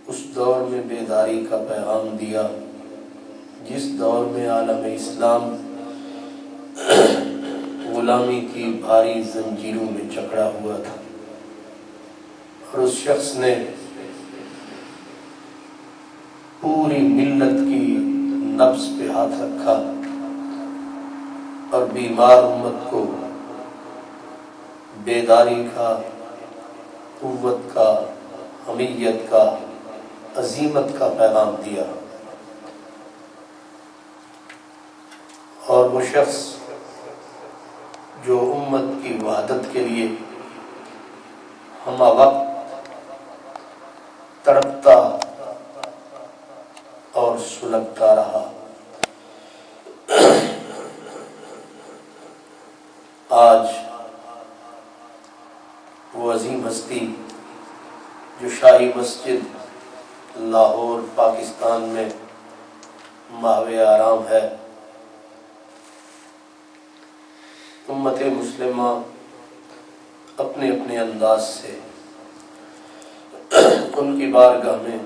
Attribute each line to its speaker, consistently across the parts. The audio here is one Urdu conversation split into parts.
Speaker 1: اس دور میں بیداری کا پیغام دیا جس دور میں عالم اسلام غلامی کی بھاری زنجیروں میں جکڑا ہوا تھا، اور اس شخص نے پوری ملت کی نبض پہ ہاتھ رکھا اور بیمار امت کو بیداری کا، قوت کا، حمیت کا، عزیمت کا پیغام دیا۔ اور وہ شخص جو امت کی وحدت کے لیے ہمہ وقت تڑپتا اور سلگتا رہا، آج وہ عظیم ہستی جو شاہی مسجد لاہور پاکستان میں ماہوِ آرام ہے، امت مسلمہ اپنے اپنے انداز سے ان کی بارگاہ میں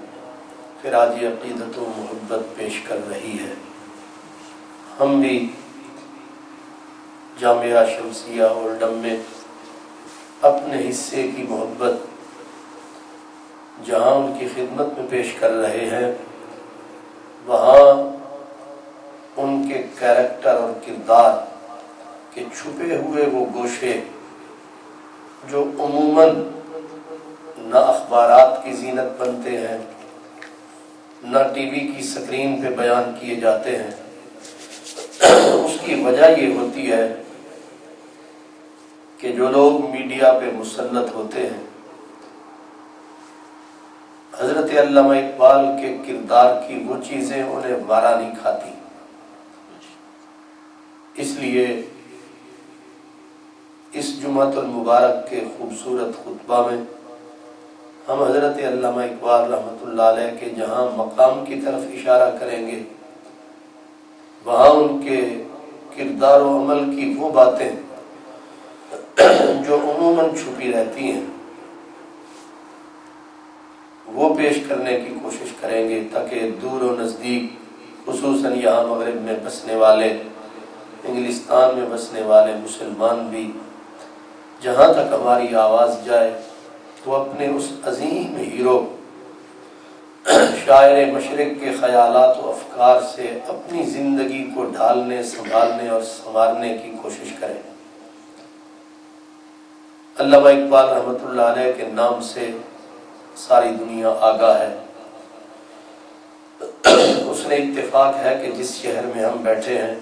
Speaker 1: خراج عقیدت و محبت پیش کر رہی ہے۔ ہم بھی جامعہ شمسیہ اولڈم میں اپنے حصے کی محبت جہاں ان کی خدمت میں پیش کر رہے ہیں، وہاں ان کے کیریکٹر اور کردار کے چھپے ہوئے وہ گوشے جو عموماً نہ اخبارات کی زینت بنتے ہیں، نہ ٹی وی کی سکرین پہ بیان کیے جاتے ہیں، اس کی وجہ یہ ہوتی ہے کہ جو لوگ میڈیا پہ مسلط ہوتے ہیں حضرت علامہ اقبال کے کردار کی وہ چیزیں انہیں وارا نہیں کھاتی۔ اس لیے اس جمعۃ المبارک کے خوبصورت خطبہ میں ہم حضرت علامہ اقبال رحمۃ اللہ علیہ کے جہاں مقام کی طرف اشارہ کریں گے، وہاں ان کے کردار و عمل کی وہ باتیں جو عموماً چھپی رہتی ہیں وہ پیش کرنے کی کوشش کریں گے، تاکہ دور و نزدیک، خصوصاً یہاں مغرب میں بسنے والے، انگلستان میں بسنے والے مسلمان بھی جہاں تک ہماری آواز جائے وہ اپنے اس عظیم ہیرو شاعر مشرق کے خیالات و افکار سے اپنی زندگی کو ڈھالنے، سنبھالنے اور سنوارنے کی کوشش کریں۔ علامہ اقبال رحمۃ اللہ علیہ کے نام سے ساری دنیا آگاہ ہے۔ اس نے اتفاق ہے کہ جس شہر میں ہم بیٹھے ہیں،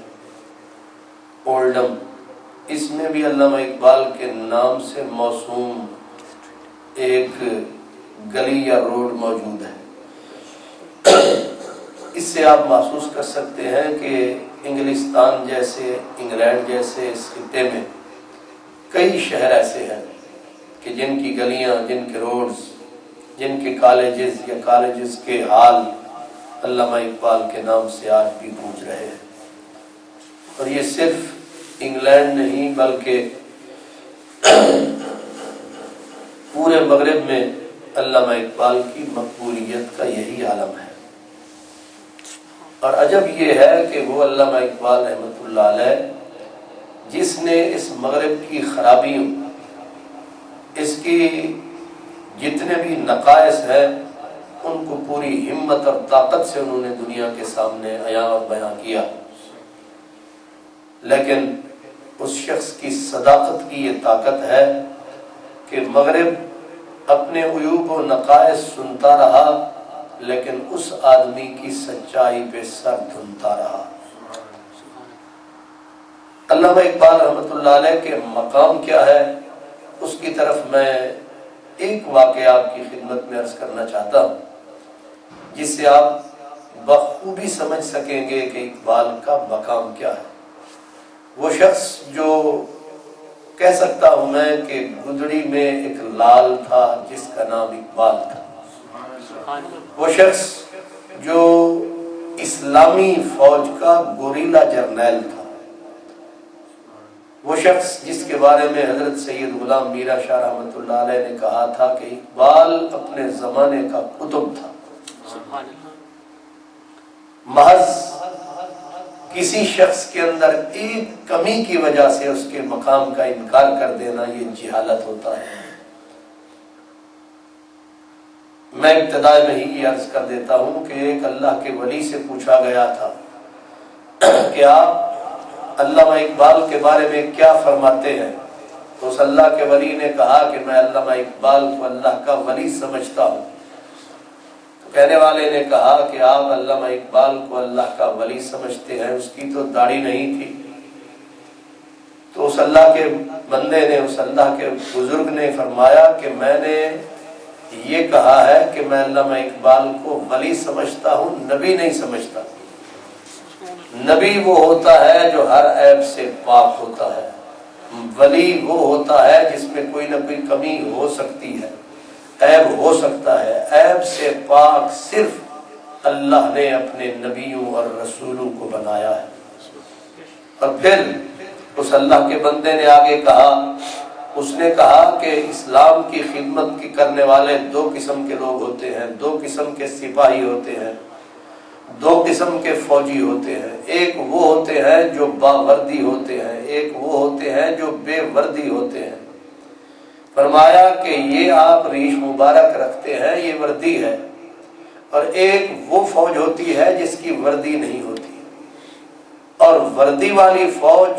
Speaker 1: اولڈم، اس میں بھی علامہ اقبال کے نام سے موسوم ایک گلی یا روڈ موجود ہے۔ اس سے آپ محسوس کر سکتے ہیں کہ انگلستان جیسے، انگلینڈ جیسے اس خطے میں کئی شہر ایسے ہیں کہ جن کی گلیاں، جن کے روڈز، جن کے کالجز یا کالجز کے حال علامہ اقبال کے نام سے آج بھی گونج رہے ہیں۔ اور یہ صرف انگلینڈ نہیں بلکہ پورے مغرب میں علامہ اقبال کی مقبولیت کا یہی عالم ہے۔ اور عجب یہ ہے کہ وہ علامہ اقبال رحمۃ اللہ علیہ جس نے اس مغرب کی خرابیوں، اس کی جتنے بھی نقائص ہیں، ان کو پوری ہمت اور طاقت سے انہوں نے دنیا کے سامنے عیاں اور بیان کیا، لیکن اس شخص کی صداقت کی یہ طاقت ہے کہ مغرب اپنے عیوب و نقائص سنتا رہا لیکن اس آدمی کی سچائی پہ سر دھنتا رہا۔ علامہ اقبال رحمۃ اللہ علیہ کے مقام کیا ہے، اس کی طرف میں ایک واقعہ آپ کی خدمت میں عرض کرنا چاہتا ہوں، جس سے آپ بخوبی سمجھ سکیں گے کہ اقبال کا مقام کیا ہے۔ وہ شخص جو کہہ سکتا ہوں میں کہ گدڑی میں ایک لال تھا جس کا نام اقبال تھا، وہ شخص جو اسلامی فوج کا گوریلا جرنیل تھا، وہ شخص جس کے بارے میں حضرت سید غلام میرا شاہ رحمۃ اللہ علیہ نے کہا تھا کہ اقبال اپنے زمانے کا قطب تھا۔ محض کسی شخص کے اندر ایک کمی کی وجہ سے اس کے مقام کا انکار کر دینا یہ جہالت ہوتا ہے۔ میں ابتداء میں ہی یہ عرض کر دیتا ہوں کہ ایک اللہ کے ولی سے پوچھا گیا تھا کہ آپ علامہ اقبال کے بارے میں کیا فرماتے ہیں؟ تو اس اللہ کے ولی نے کہا کہ میں علامہ اقبال کو اللہ کا ولی سمجھتا ہوں۔ تو کہنے والے نے کہا کہ آپ علامہ اقبال کو اللہ کا ولی سمجھتے ہیں، اس کی تو داڑھی نہیں تھی۔ تو اس اللہ کے بندے نے، اس اللہ کے بزرگ نے فرمایا کہ میں نے یہ کہا ہے کہ میں علامہ اقبال کو ولی سمجھتا ہوں، نبی نہیں سمجھتا۔ نبی وہ ہوتا ہے جو ہر عیب سے پاک ہوتا ہے، ولی وہ ہوتا ہے جس میں کوئی نہ کوئی کمی ہو سکتی ہے، عیب ہو سکتا ہے۔ عیب سے پاک صرف اللہ نے اپنے نبیوں اور رسولوں کو بنایا ہے۔ اور پھر اس اللہ کے بندے نے آگے کہا، اس نے کہا کہ اسلام کی خدمت کی کرنے والے دو قسم کے لوگ ہوتے ہیں، دو قسم کے سپاہی ہوتے ہیں، دو قسم کے فوجی ہوتے ہیں۔ ایک وہ ہوتے ہیں جو باوردی ہوتے ہیں، ایک وہ ہوتے ہیں جو بے وردی ہوتے ہیں۔ فرمایا کہ یہ آپ ریش مبارک رکھتے ہیں، یہ وردی ہے، اور ایک وہ فوج ہوتی ہے جس کی وردی نہیں ہوتی، اور وردی والی فوج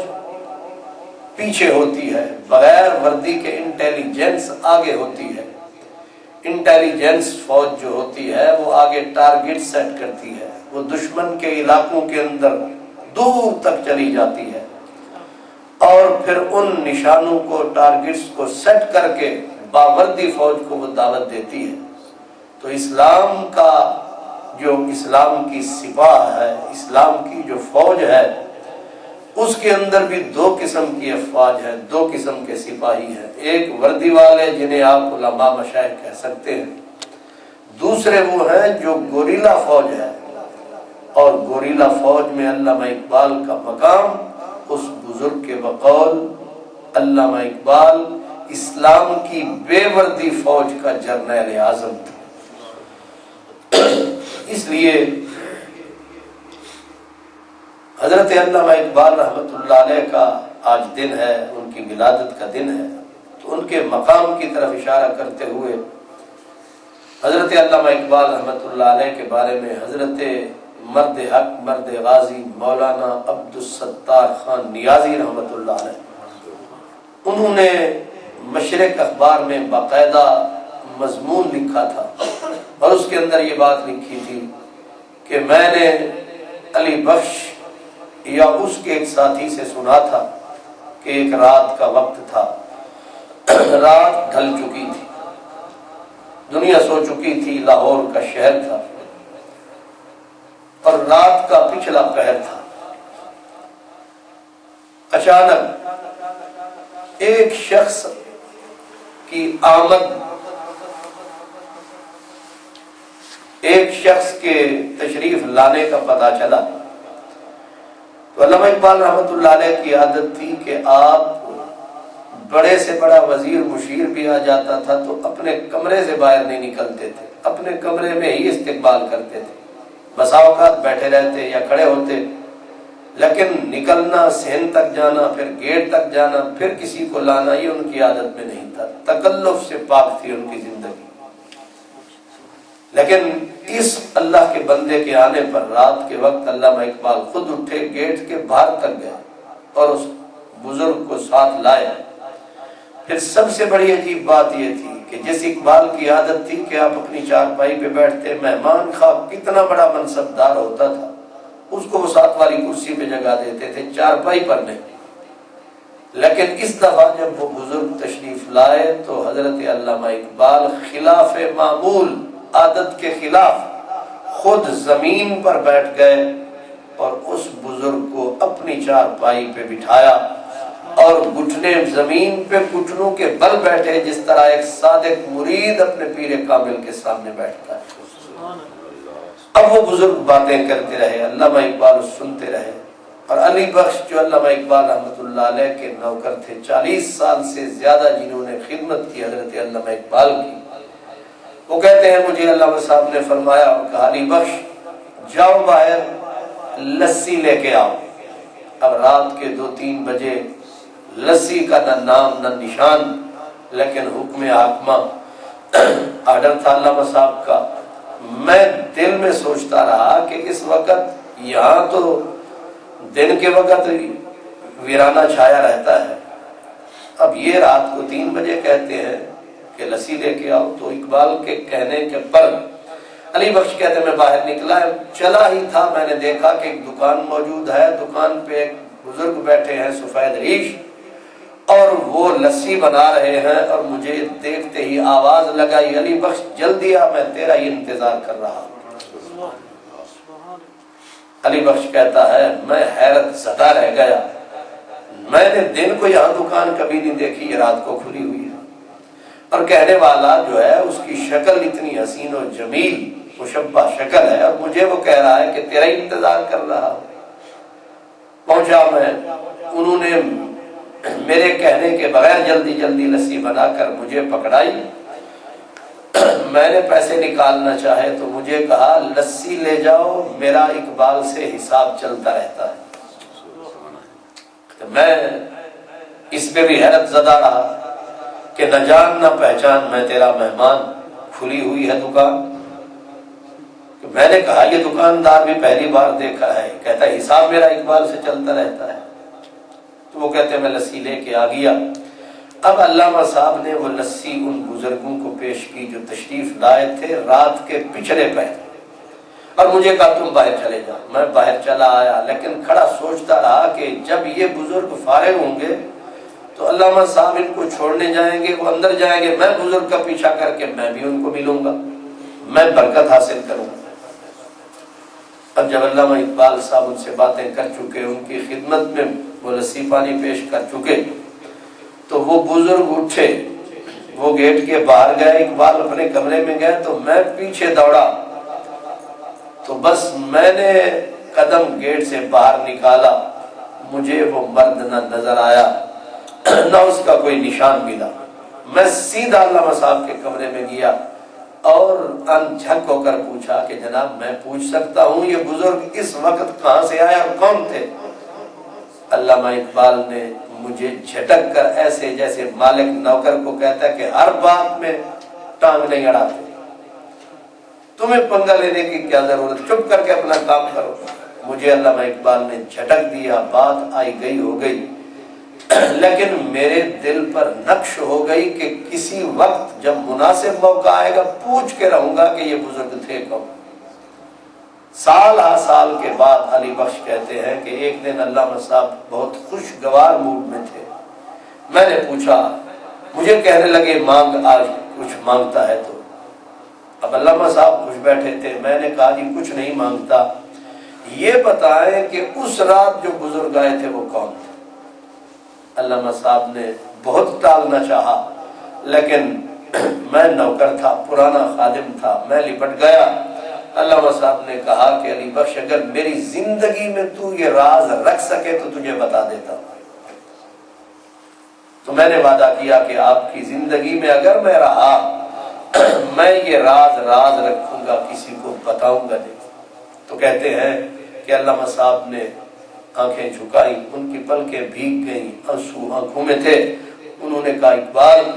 Speaker 1: پیچھے ہوتی ہے، بغیر وردی کے انٹیلیجنس آگے ہوتی ہے۔ انٹیلیجنس فوج جو ہوتی ہے وہ آگے ٹارگٹ سیٹ کرتی ہے، وہ دشمن کے علاقوں کے اندر دور تک چلی جاتی ہے، اور پھر ان نشانوں کو، ٹارگٹس کو سیٹ کر کے باوردی فوج کو وہ دعوت دیتی ہے۔ تو اسلام کا جو اسلام کی سپاہ ہے، اسلام کی جو فوج ہے، اس کے اندر بھی دو قسم کی افواج ہے، دو قسم کے سپاہی ہیں۔ ایک وردی والے جنہیں آپ علماء مشائخ کہہ سکتے ہیں، دوسرے وہ ہیں جو گوریلا فوج ہے، اور گوریلا فوج میں علامہ اقبال کا مقام اس بزرگ کے بقول علامہ اقبال اسلام کی بے وردی فوج کا جرنیل اعظم تھا۔ اس لیے حضرت علامہ اقبال رحمۃ اللہ علیہ کا آج دن ہے، ان کی ولادت کا دن ہے، تو ان کے مقام کی طرف اشارہ کرتے ہوئے حضرت علامہ اقبال رحمۃ اللہ علیہ کے بارے میں حضرت مرد حق، مرد غازی مولانا عبدالستار خان نیازی رحمۃ اللہ علیہ، انہوں نے مشرق اخبار میں باقاعدہ مضمون لکھا تھا، اور اس کے اندر یہ بات لکھی تھی کہ میں نے علی بخش یا اس کے ایک ساتھی سے سنا تھا کہ ایک رات کا وقت تھا، رات ڈھل چکی تھی، دنیا سو چکی تھی، لاہور کا شہر تھا، اور رات کا پچھلا پہر تھا۔ اچانک ایک شخص کی آمد، ایک شخص کے تشریف لانے کا پتہ چلا۔ تو علامہ اقبال رحمۃ اللہ علیہ کی عادت تھی کہ آپ بڑے سے بڑا وزیر مشیر بھی آ جاتا تھا تو اپنے کمرے سے باہر نہیں نکلتے تھے، اپنے کمرے میں ہی استقبال کرتے تھے، بسا اوقات بیٹھے رہتے یا کھڑے ہوتے، لیکن نکلنا، صحن تک جانا، پھر گیٹ تک جانا، پھر کسی کو لانا، یہ ان کی عادت میں نہیں تھا۔ تکلف سے پاک تھی ان کی زندگی۔ لیکن اس اللہ کے بندے کے آنے پر رات کے وقت علامہ اقبال خود اٹھے، گیٹ کے باہر تک گئے اور اس بزرگ کو ساتھ لائے۔ پھر سب سے بڑی عجیب بات یہ تھی کہ جس اقبال کی عادت تھی کہ آپ اپنی چارپائی پہ بیٹھتے، مہمان خواہ کتنا بڑا منصب دار ہوتا تھا، اس کو وہ ساتھ والی کرسی پہ جگہ دیتے تھے، چارپائی پر نہیں۔ لیکن اس دفعہ جب وہ بزرگ تشریف لائے تو حضرت علامہ اقبال خلاف معمول، عادت کے خلاف خود زمین پر بیٹھ گئے اور اس بزرگ کو اپنی چارپائی پہ بٹھایا اور گھٹنے زمین پہ، گھٹنوں کے بل بیٹھے، جس طرح ایک صادق مرید اپنے پیر کامل کے سامنے بیٹھتا ہے۔ اب وہ بزرگ باتیں کرتے رہے، علامہ اقبال سنتے رہے، اور علی بخش جو علامہ اقبال رحمۃ اللہ علیہ کے نوکر تھے، 40 سال سے زیادہ جنہوں نے خدمت کی حضرت علامہ اقبال کی، وہ کہتے ہیں مجھے علامہ صاحب نے فرمایا اور کہا علی بخش جاؤ باہر لسی لے کے آؤ۔ اب رات کے 2-3 بجے لسی کا نہ نام نہ نشان، لیکن حکم حاکمہ آرڈر تھا علامہ صاحب کا۔ میں دل میں سوچتا رہا کہ اس وقت یہاں تو دن کے وقت ویرانہ چھایا رہتا ہے، اب یہ رات کو 3 بجے کہتے ہیں کہ لسی لے کے آؤ۔ تو اقبال کے کہنے کے پر علی بخش کہتے ہیں میں باہر نکلا، چلا ہی تھا میں نے دیکھا کہ ایک دکان موجود ہے، دکان پہ ایک بزرگ بیٹھے ہیں سفید ریش اور وہ لسی بنا رہے ہیں، اور مجھے دیکھتے ہی آواز لگائی علی بخش جلدی آ، میں تیرا ہی انتظار کر رہا ہوں۔ علی بخش کہتا ہے میں حیرت زدہ رہ گیا، میں نے دن کو یہاں دکان کبھی نہیں دیکھی، یہ رات کو کھلی ہوئی ہے، اور کہنے والا جو ہے اس کی شکل اتنی حسین و جمیل مشبہ شکل ہے، اور مجھے وہ کہہ رہا ہے کہ تیرا ہی انتظار کر رہا ہوں۔ پہنچا میں، انہوں نے میرے کہنے کے بغیر جلدی جلدی لسی بنا کر مجھے پکڑائی۔ میں نے پیسے نکالنا چاہے تو مجھے کہا لسی لے جاؤ، میرا اقبال سے حساب چلتا رہتا ہے۔ میں اس پہ بھی حیرت زدہ رہا کہ نہ جان نہ پہچان میں تیرا مہمان، کھلی ہوئی ہے دکان۔ میں نے کہا یہ دکاندار بھی پہلی بار دیکھا ہے، کہتا ہے حساب میرا اقبال سے چلتا رہتا ہے۔ تو وہ کہتے ہیں میں لسی لے کے آ گیا۔ اب علامہ صاحب نے وہ لسی ان بزرگوں کو پیش کی جو تشریف لائے تھے رات کے پچھلے پہر، اور مجھے کہا تم باہر چلے جاؤ۔ میں باہر چلا آیا، لیکن کھڑا سوچتا رہا کہ جب یہ بزرگ فارغ ہوں گے تو علامہ صاحب ان کو چھوڑنے جائیں گے، وہ اندر جائیں گے، میں بزرگ کا پیچھا کر کے میں بھی ان کو ملوں گا، میں برکت حاصل کروں گا۔ اب جب علامہ اقبال صاحب ان سے باتیں کر چکے، ان کی خدمت میں وہ لسی پانی پیش کر چکے، تو وہ بزرگ اٹھے، وہ گیٹ کے باہر گئے، اقبال اپنے کمرے میں گئے تو میں پیچھے دوڑا، تو بس میں نے قدم گیٹ سے باہر نکالا، مجھے وہ مرد نہ نظر آیا نہ اس کا کوئی نشان ملا۔ میں سیدھا علامہ صاحب کے کمرے میں گیا اور انجھک ہو کر پوچھا کہ جناب میں پوچھ سکتا ہوں یہ بزرگ اس وقت کہاں سے آیا اور کون تھے؟ علامہ اقبال نے مجھے جھٹک کر ایسے جیسے مالک نوکر کو کہتا ہے کہ ہر بات میں ٹانگ نہیں اڑاتے، تمہیں پنگا لینے کی کیا ضرورت، چپ کر کے اپنا کام کرو۔ مجھے علامہ اقبال نے جھٹک دیا، بات آئی گئی ہو گئی، لیکن میرے دل پر نقش ہو گئی کہ کسی وقت جب مناسب موقع آئے گا پوچھ کے رہوں گا کہ یہ بزرگ تھے کون۔ سال ہا سال کے بعد علی بخش کہتے ہیں کہ ایک دن علامہ صاحب بہت خوشگوار موڈ میں تھے، میں نے پوچھا، مجھے کہنے لگے مانگ، آج کچھ مانگتا ہے تو؟ اب علامہ صاحب خوش بیٹھے تھے، میں نے کہا جی کچھ نہیں مانگتا، یہ بتائیں کہ اس رات جو بزرگ آئے تھے وہ کون تھے؟ علامہ صاحب نے بہت ٹالنا چاہا، لیکن میں نوکر تھا، پرانا خادم تھا، میں لپٹ گیا۔ علامہ صاحب نے کہا کہ علی بخش اگر میری زندگی میں تو یہ راز رکھ سکے تو تجھے بتا دیتا ہوں۔ تو میں نے وعدہ کیا کہ آپ کی زندگی میں اگر میں رہا میں یہ راز رکھوں گا، کسی کو بتاؤں گا نہیں۔ تو کہتے ہیں کہ علامہ صاحب نے آنکھیں جھکائی، ان کی پلکیں بھیگ گئیں، آنسو آنکھوں میں تھے۔ انہوں نے کہا اقبال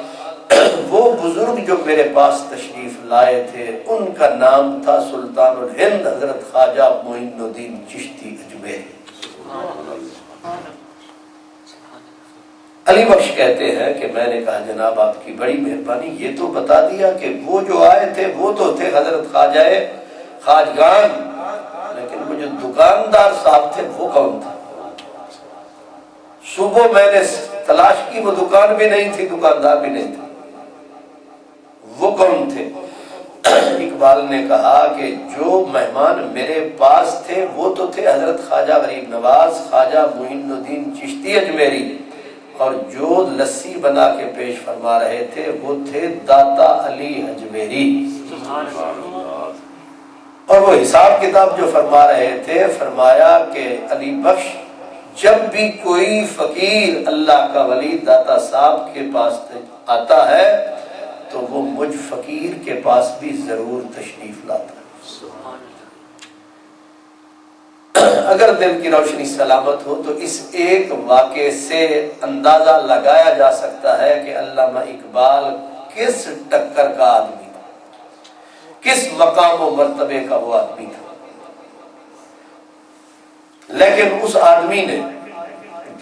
Speaker 1: وہ بزرگ جو میرے پاس تشریف لائے تھے ان کا نام تھا سلطان الہند حضرت خواجہ معین الدین چشتی اجمیری۔ علی بخش کہتے ہیں کہ میں نے کہا جناب آپ کی بڑی مہربانی، یہ تو بتا دیا کہ وہ جو آئے تھے وہ تو تھے حضرت خواجہ خواجگان، لیکن وہ جو دکاندار صاحب تھے وہ کون تھا؟ صبح میں نے تلاش کی، وہ دکان بھی نہیں تھی، دکاندار بھی نہیں تھا، وہ کون تھے؟ اقبال نے کہا کہ جو مہمان میرے پاس تھے وہ تو تھے حضرت خواجہ غریب نواز خواجہ معین الدین چشتی اجمیری، اور جو لسی بنا کے پیش فرما رہے تھے وہ تھے داتا علی اجمیری۔ اور وہ حساب کتاب جو فرما رہے تھے، فرمایا کہ علی بخش جب بھی کوئی فقیر اللہ کا ولی داتا صاحب کے پاس آتا ہے تو وہ مجھ فقیر کے پاس بھی ضرور تشریف لاتا ہے۔ اگر دل کی روشنی سلامت ہو تو اس ایک واقعے سے اندازہ لگایا جا سکتا ہے کہ علامہ اقبال کس ٹکر کا آدمی تھا، کس مقام و مرتبے کا وہ آدمی تھا۔ لیکن اس آدمی نے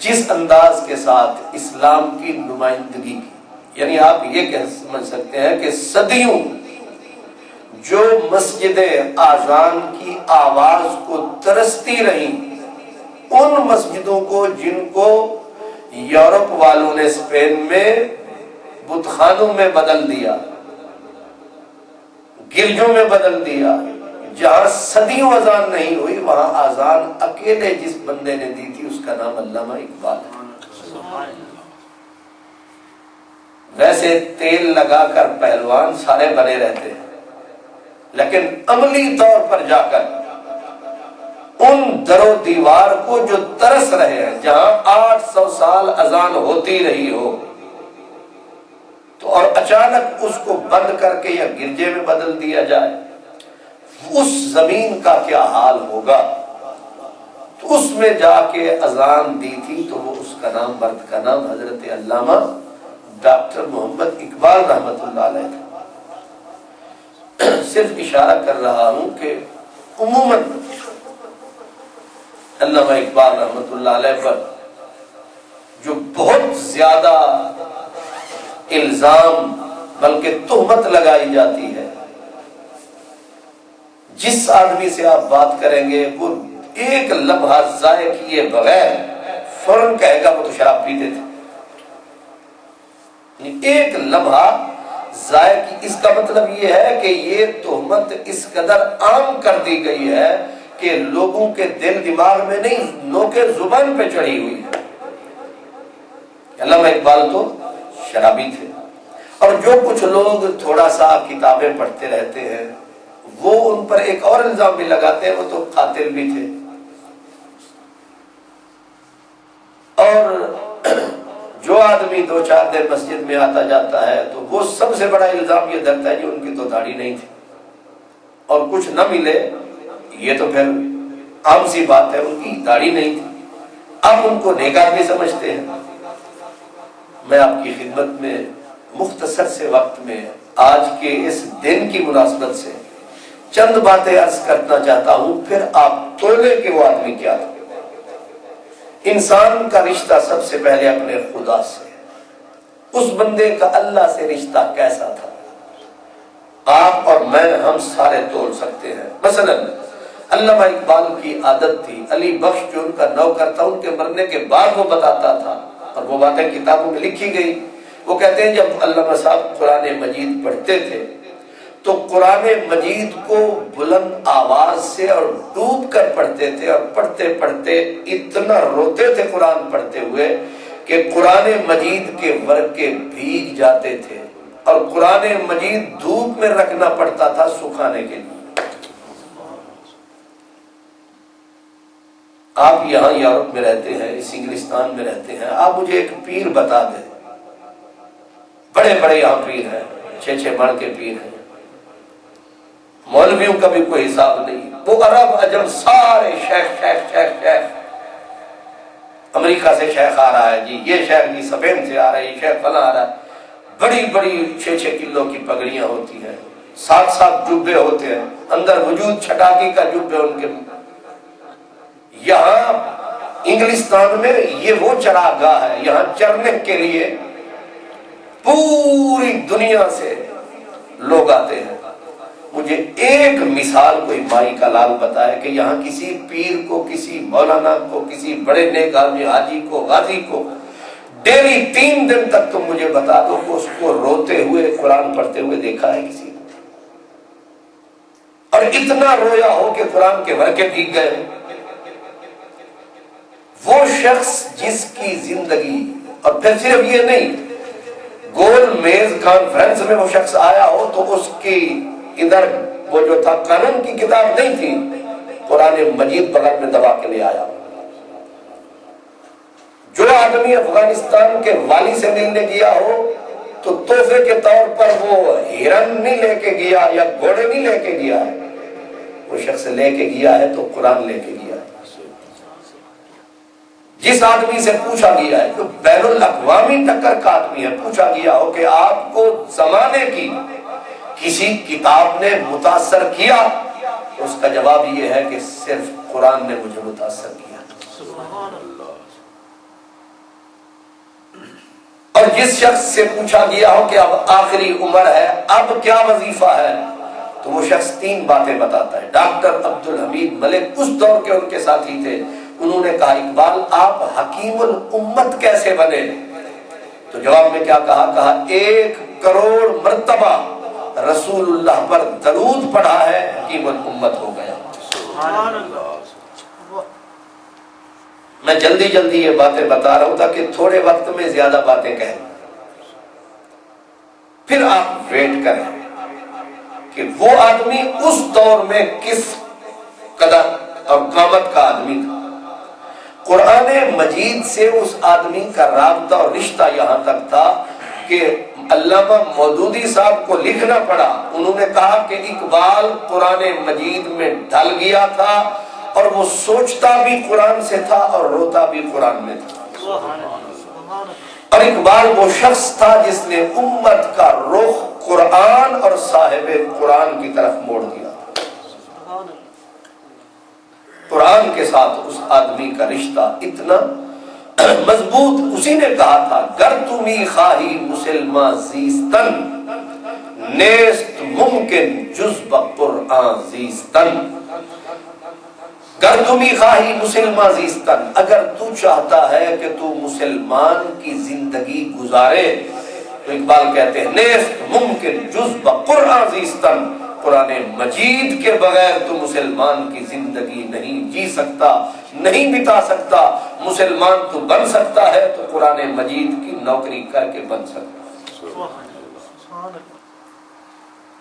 Speaker 1: جس انداز کے ساتھ اسلام کی نمائندگی کی، یعنی آپ یہ سمجھ سکتے ہیں کہ صدیوں جو مسجدیں آذان کی آواز کو ترستی رہی، ان مسجدوں کو جن کو یورپ والوں نے اسپین میں بت خانوں میں بدل دیا، گرجوں میں بدل دیا، جہاں صدیوں اذان نہیں ہوئی، وہاں اذان اکیلے جس بندے نے دی تھی اس کا نام علامہ اقبال ہے۔ ویسے تیل لگا کر پہلوان سارے بنے رہتے ہیں، لیکن عملی طور پر جا کر ان در و دیوار کو جو ترس رہے ہیں، جہاں 800 سال اذان ہوتی رہی ہو تو اور اچانک اس کو بند کر کے یا گرجے میں بدل دیا جائے، اس زمین کا کیا حال ہوگا۔ تو اس میں جا کے اذان دی تھی، تو وہ اس کا نام، مرد کا نام حضرت علامہ ڈاکٹر محمد اقبال رحمۃ اللہ علیہ تھا۔ صرف اشارہ کر رہا ہوں کہ عموماً علامہ اقبال رحمۃ اللہ علیہ پر جو بہت زیادہ الزام بلکہ تہمت لگائی جاتی ہے، جس آدمی سے آپ بات کریں گے وہ ایک لمحہ ضائع کیے بغیر فوراً کہے گا وہ تو شراب پیتے تھے۔ ایک لمحہ ضائع کی، اس کا مطلب یہ ہے کہ یہ تہمت اس قدر عام کر دی گئی ہے کہ لوگوں کے دل دماغ میں نہیں، نوکے زبان پہ چڑھی ہوئی ہے۔ علامہ اقبال تو شرابی تھے، اور جو کچھ لوگ تھوڑا سا کتابیں پڑھتے رہتے ہیں وہ ان پر ایک اور الزام بھی لگاتے ہیں، وہ تو قاتل بھی تھے۔ اور جو آدمی 2-4 دن مسجد میں آتا جاتا ہے تو وہ سب سے بڑا الزام یہ دھرتا ہے کہ ان کی تو داڑھی نہیں تھی، اور کچھ نہ ملے یہ تو پھر عام سی بات ہے، ان کی داڑھی نہیں تھی، اب ان کو نیک آدمی سمجھتے ہیں۔ میں آپ کی خدمت میں مختصر سے وقت میں آج کے اس دن کی مناسبت سے چند باتیں عرض کرنا چاہتا ہوں، پھر آپ تولے کہ وہ آدمی کیا تھا۔ انسان کا رشتہ سب سے پہلے اپنے خدا سے، اس بندے کا اللہ سے رشتہ کیسا تھا، آپ اور میں ہم سارے تول سکتے ہیں۔ مثلا علامہ اقبال کی عادت تھی، علی بخش جو ان کا نوکر تھا، ان کے مرنے کے بعد وہ بتاتا تھا، اور وہ باتیں کتابوں میں لکھی گئی۔ وہ کہتے ہیں جب علامہ صاحب قرآن مجید پڑھتے تھے تو قرآن مجید کو بلند آواز سے اور ڈوب کر پڑھتے تھے، اور پڑھتے پڑھتے اتنا روتے تھے قرآن پڑھتے ہوئے کہ قرآن مجید کے ورقے بھیگ جاتے تھے، اور قرآن مجید دھوپ میں رکھنا پڑتا تھا سکھانے کے لیے۔ آپ یہاں یورپ میں رہتے ہیں، اس انگلستان میں رہتے ہیں، آپ مجھے ایک پیر بتا دیں، بڑے بڑے یہاں پیر ہیں، 6 مڑ کے پیر ہیں، مولویوں کا بھی کوئی حساب نہیں، وہ عرب عجم سارے شیخ شیخ شیخ شیخ، امریکہ سے شیخ آ رہا ہے جی، یہ شیخ جی اسپین سے آ رہا ہے، یہ شیخ فلاں آ رہا ہے، بڑی بڑی 6 کلو کی پگڑیاں ہوتی ہیں، 7 جبے ہوتے ہیں، اندر وجود چھٹاکی کا جبے ان کے۔ یہاں انگلستان میں یہ وہ چراگاہ ہے، یہاں چرنے کے لیے پوری دنیا سے لوگ آتے ہیں۔ مجھے ایک مثال کوئی مائی کا لال بتائے کہ یہاں کسی پیر کو، کسی مولانا کو، کسی بڑے نیک آدمی، حاجی کو، غازی کو ڈیلی 3 دن تک تم مجھے بتا دو کہ اس کو روتے ہوئے قرآن پڑھتے ہوئے دیکھا ہے کسی نے، اور اتنا رویا ہو کہ قرآن کے ورقے بھیگ گئے۔ وہ شخص جس کی زندگی، اور پھر صرف یہ نہیں، گول میز کانفرنس میں وہ شخص آیا ہو تو اس کی ادھر وہ جو تھا قانون کی کتاب نہیں تھی، قرآن مجید بغل میں دبا کے لے آیا۔ جو آدمی افغانستان کے والی سے ملنے گیا ہو تو تحفے کے طور پر وہ ہرن نہیں لے کے گیا یا گھوڑے نہیں لے کے گیا ہے، وہ شخص لے کے گیا ہے تو قرآن لے کے گیا ہے۔ جس آدمی سے پوچھا گیا ہے، جو بین الاقوامی ٹکر کا آدمی ہے، پوچھا گیا ہو کہ آپ کو زمانے کی کسی کتاب نے متاثر کیا، تو اس کا جواب یہ ہے کہ صرف قرآن نے مجھے متاثر کیا۔ سبحان اللہ۔ اور جس شخص سے پوچھا گیا ہو کہ اب آخری عمر ہے، اب کیا وظیفہ ہے، تو وہ شخص 3 باتیں بتاتا ہے۔ ڈاکٹر عبدالحمید ملک اس دور کے ان کے ساتھی تھے، انہوں نے کہا اقبال آپ حکیم الامت کیسے بنے؟ تو جواب میں کیا کہا 1 کروڑ مرتبہ رسول اللہ پر درود پڑھا ہے، حکیم الامت ہو گیا۔ سبحان اللہ۔ میں جلدی جلدی یہ باتیں بتا رہا ہوں تاکہ تھوڑے وقت میں زیادہ باتیں کہیں، پھر آپ ویٹ کریں کہ وہ آدمی اس دور میں کس قدر اور قامت کا آدمی تھا۔ قرآن مجید سے اس آدمی کا رابطہ اور رشتہ یہاں تک تھا کہ علامہ مودودی صاحب کو لکھنا پڑا، انہوں نے کہا کہ اقبال قرآن مجید میں ڈھل گیا تھا اور وہ سوچتا بھی قرآن سے تھا اور روتا بھی قرآن میں تھا۔ اور اقبال وہ شخص تھا جس نے امت کا رخ قرآن اور صاحب قرآن کی طرف موڑ دیا۔ قرآن کے ساتھ اس آدمی کا رشتہ اتنا مضبوط، اسی نے کہا تھا گر تمی خواہی مسلمان زیستن نیست ممکن جز بقرآن زیستن۔ گر تمی خواہی مسلمان زیستن، اگر تو چاہتا ہے کہ تو مسلمان کی زندگی گزارے، تو اقبال کہتے ہیں نیست ممکن جز بقرآن زیستن، قرآن مجید کے بغیر تو مسلمان کی زندگی نہیں جی سکتا، نہیں بتا سکتا۔ مسلمان تو بن سکتا ہے تو قرآن مجید کی نوکری کر کے بن سکتا۔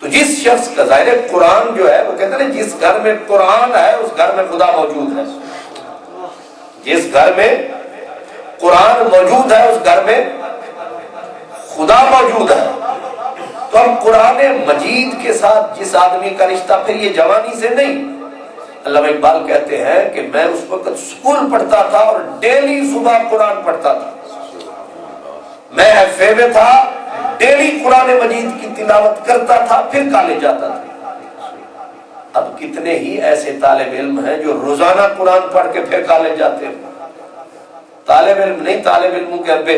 Speaker 1: تو جس شخص کا ظاہر قرآن جو ہے وہ کہتے ہیں جس گھر میں قرآن ہے اس گھر میں خدا موجود ہے، جس گھر میں قرآن موجود ہے اس گھر میں خدا موجود ہے۔ تو ہم قرآن مجید کے ساتھ جس آدمی کا رشتہ، پھر یہ جوانی سے نہیں، علامہ اقبال کہتے ہیں کہ میں اس وقت اسکول پڑھتا تھا اور ڈیلی صبح قرآن پڑھتا تھا، میں ایف اے میں تھا، ڈیلی قرآن مجید کی تلاوت کرتا تھا، پھر کالج جاتا تھا۔ اب کتنے ہی ایسے طالب علم ہیں جو روزانہ قرآن پڑھ کے پھر کالج جاتے ہیں، طالب علم نہیں، طالب علموں کے ابے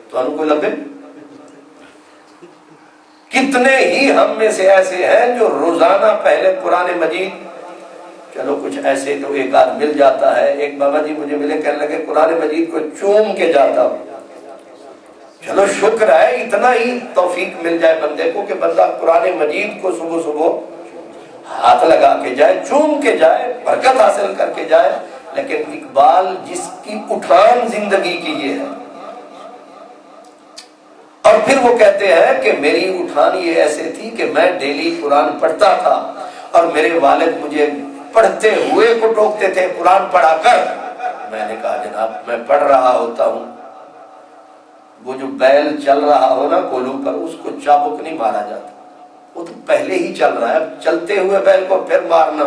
Speaker 1: تو ان کو لبے۔ کتنے ہی ہم میں سے ایسے ہیں جو روزانہ پہلے قرآن مجید، چلو کچھ ایسے تو ایک آدھ مل جاتا ہے، ایک بابا جی مجھے ملے کہنے لگے قرآن مجید کو چوم کے جاتا ہوں، چلو شکر ہے اتنا ہی توفیق مل جائے بندے کو کہ بندہ قرآن مجید کو صبح صبح ہاتھ لگا کے جائے، چوم کے جائے، برکت حاصل کر کے جائے۔ لیکن اقبال جس کی اٹھان زندگی کی یہ ہے، اور پھر وہ کہتے ہیں کہ میری اٹھان یہ ایسے تھی کہ میں ڈیلی قرآن پڑھتا تھا اور میرے والد مجھے پڑھتے ہوئے کو ٹوکتے تھے قرآن پڑھا کر۔ میں نے کہا جناب میں پڑھ رہا ہوتا ہوں، وہ جو بیل چل رہا ہو نا کولوں پر، اس کو چابک نہیں مارا جاتا، وہ تو پہلے ہی چل رہا ہے، چلتے ہوئے بیل کو پھر مارنا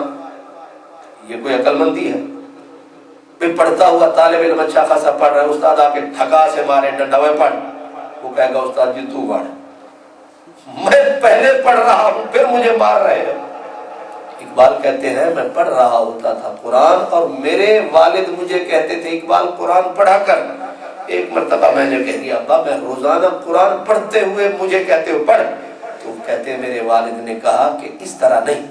Speaker 1: یہ کوئی عقل مندی ہے؟ پھر پڑھتا ہوا طالب علم اچھا خاصا پڑھ رہا ہے، استاد آ کے ٹھکا سے مارے ڈنڈا پڑھ، وہ کہے گا استاد جی تو پڑھ، میں پہلے پڑھ رہا ہوں پھر مجھے مار رہے ہیں۔ اقبال کہتے ہیں میں پڑھ رہا ہوتا تھا قرآن اور میرے والد مجھے کہتے تھے اقبال قرآن پڑھا کر۔ ایک مرتبہ میں نے کہہ دیا ابا میں روزانہ قرآن پڑھتے ہوئے مجھے کہتے ہو پڑھ، تو کہتے ہیں میرے والد نے کہا کہ اس طرح نہیں،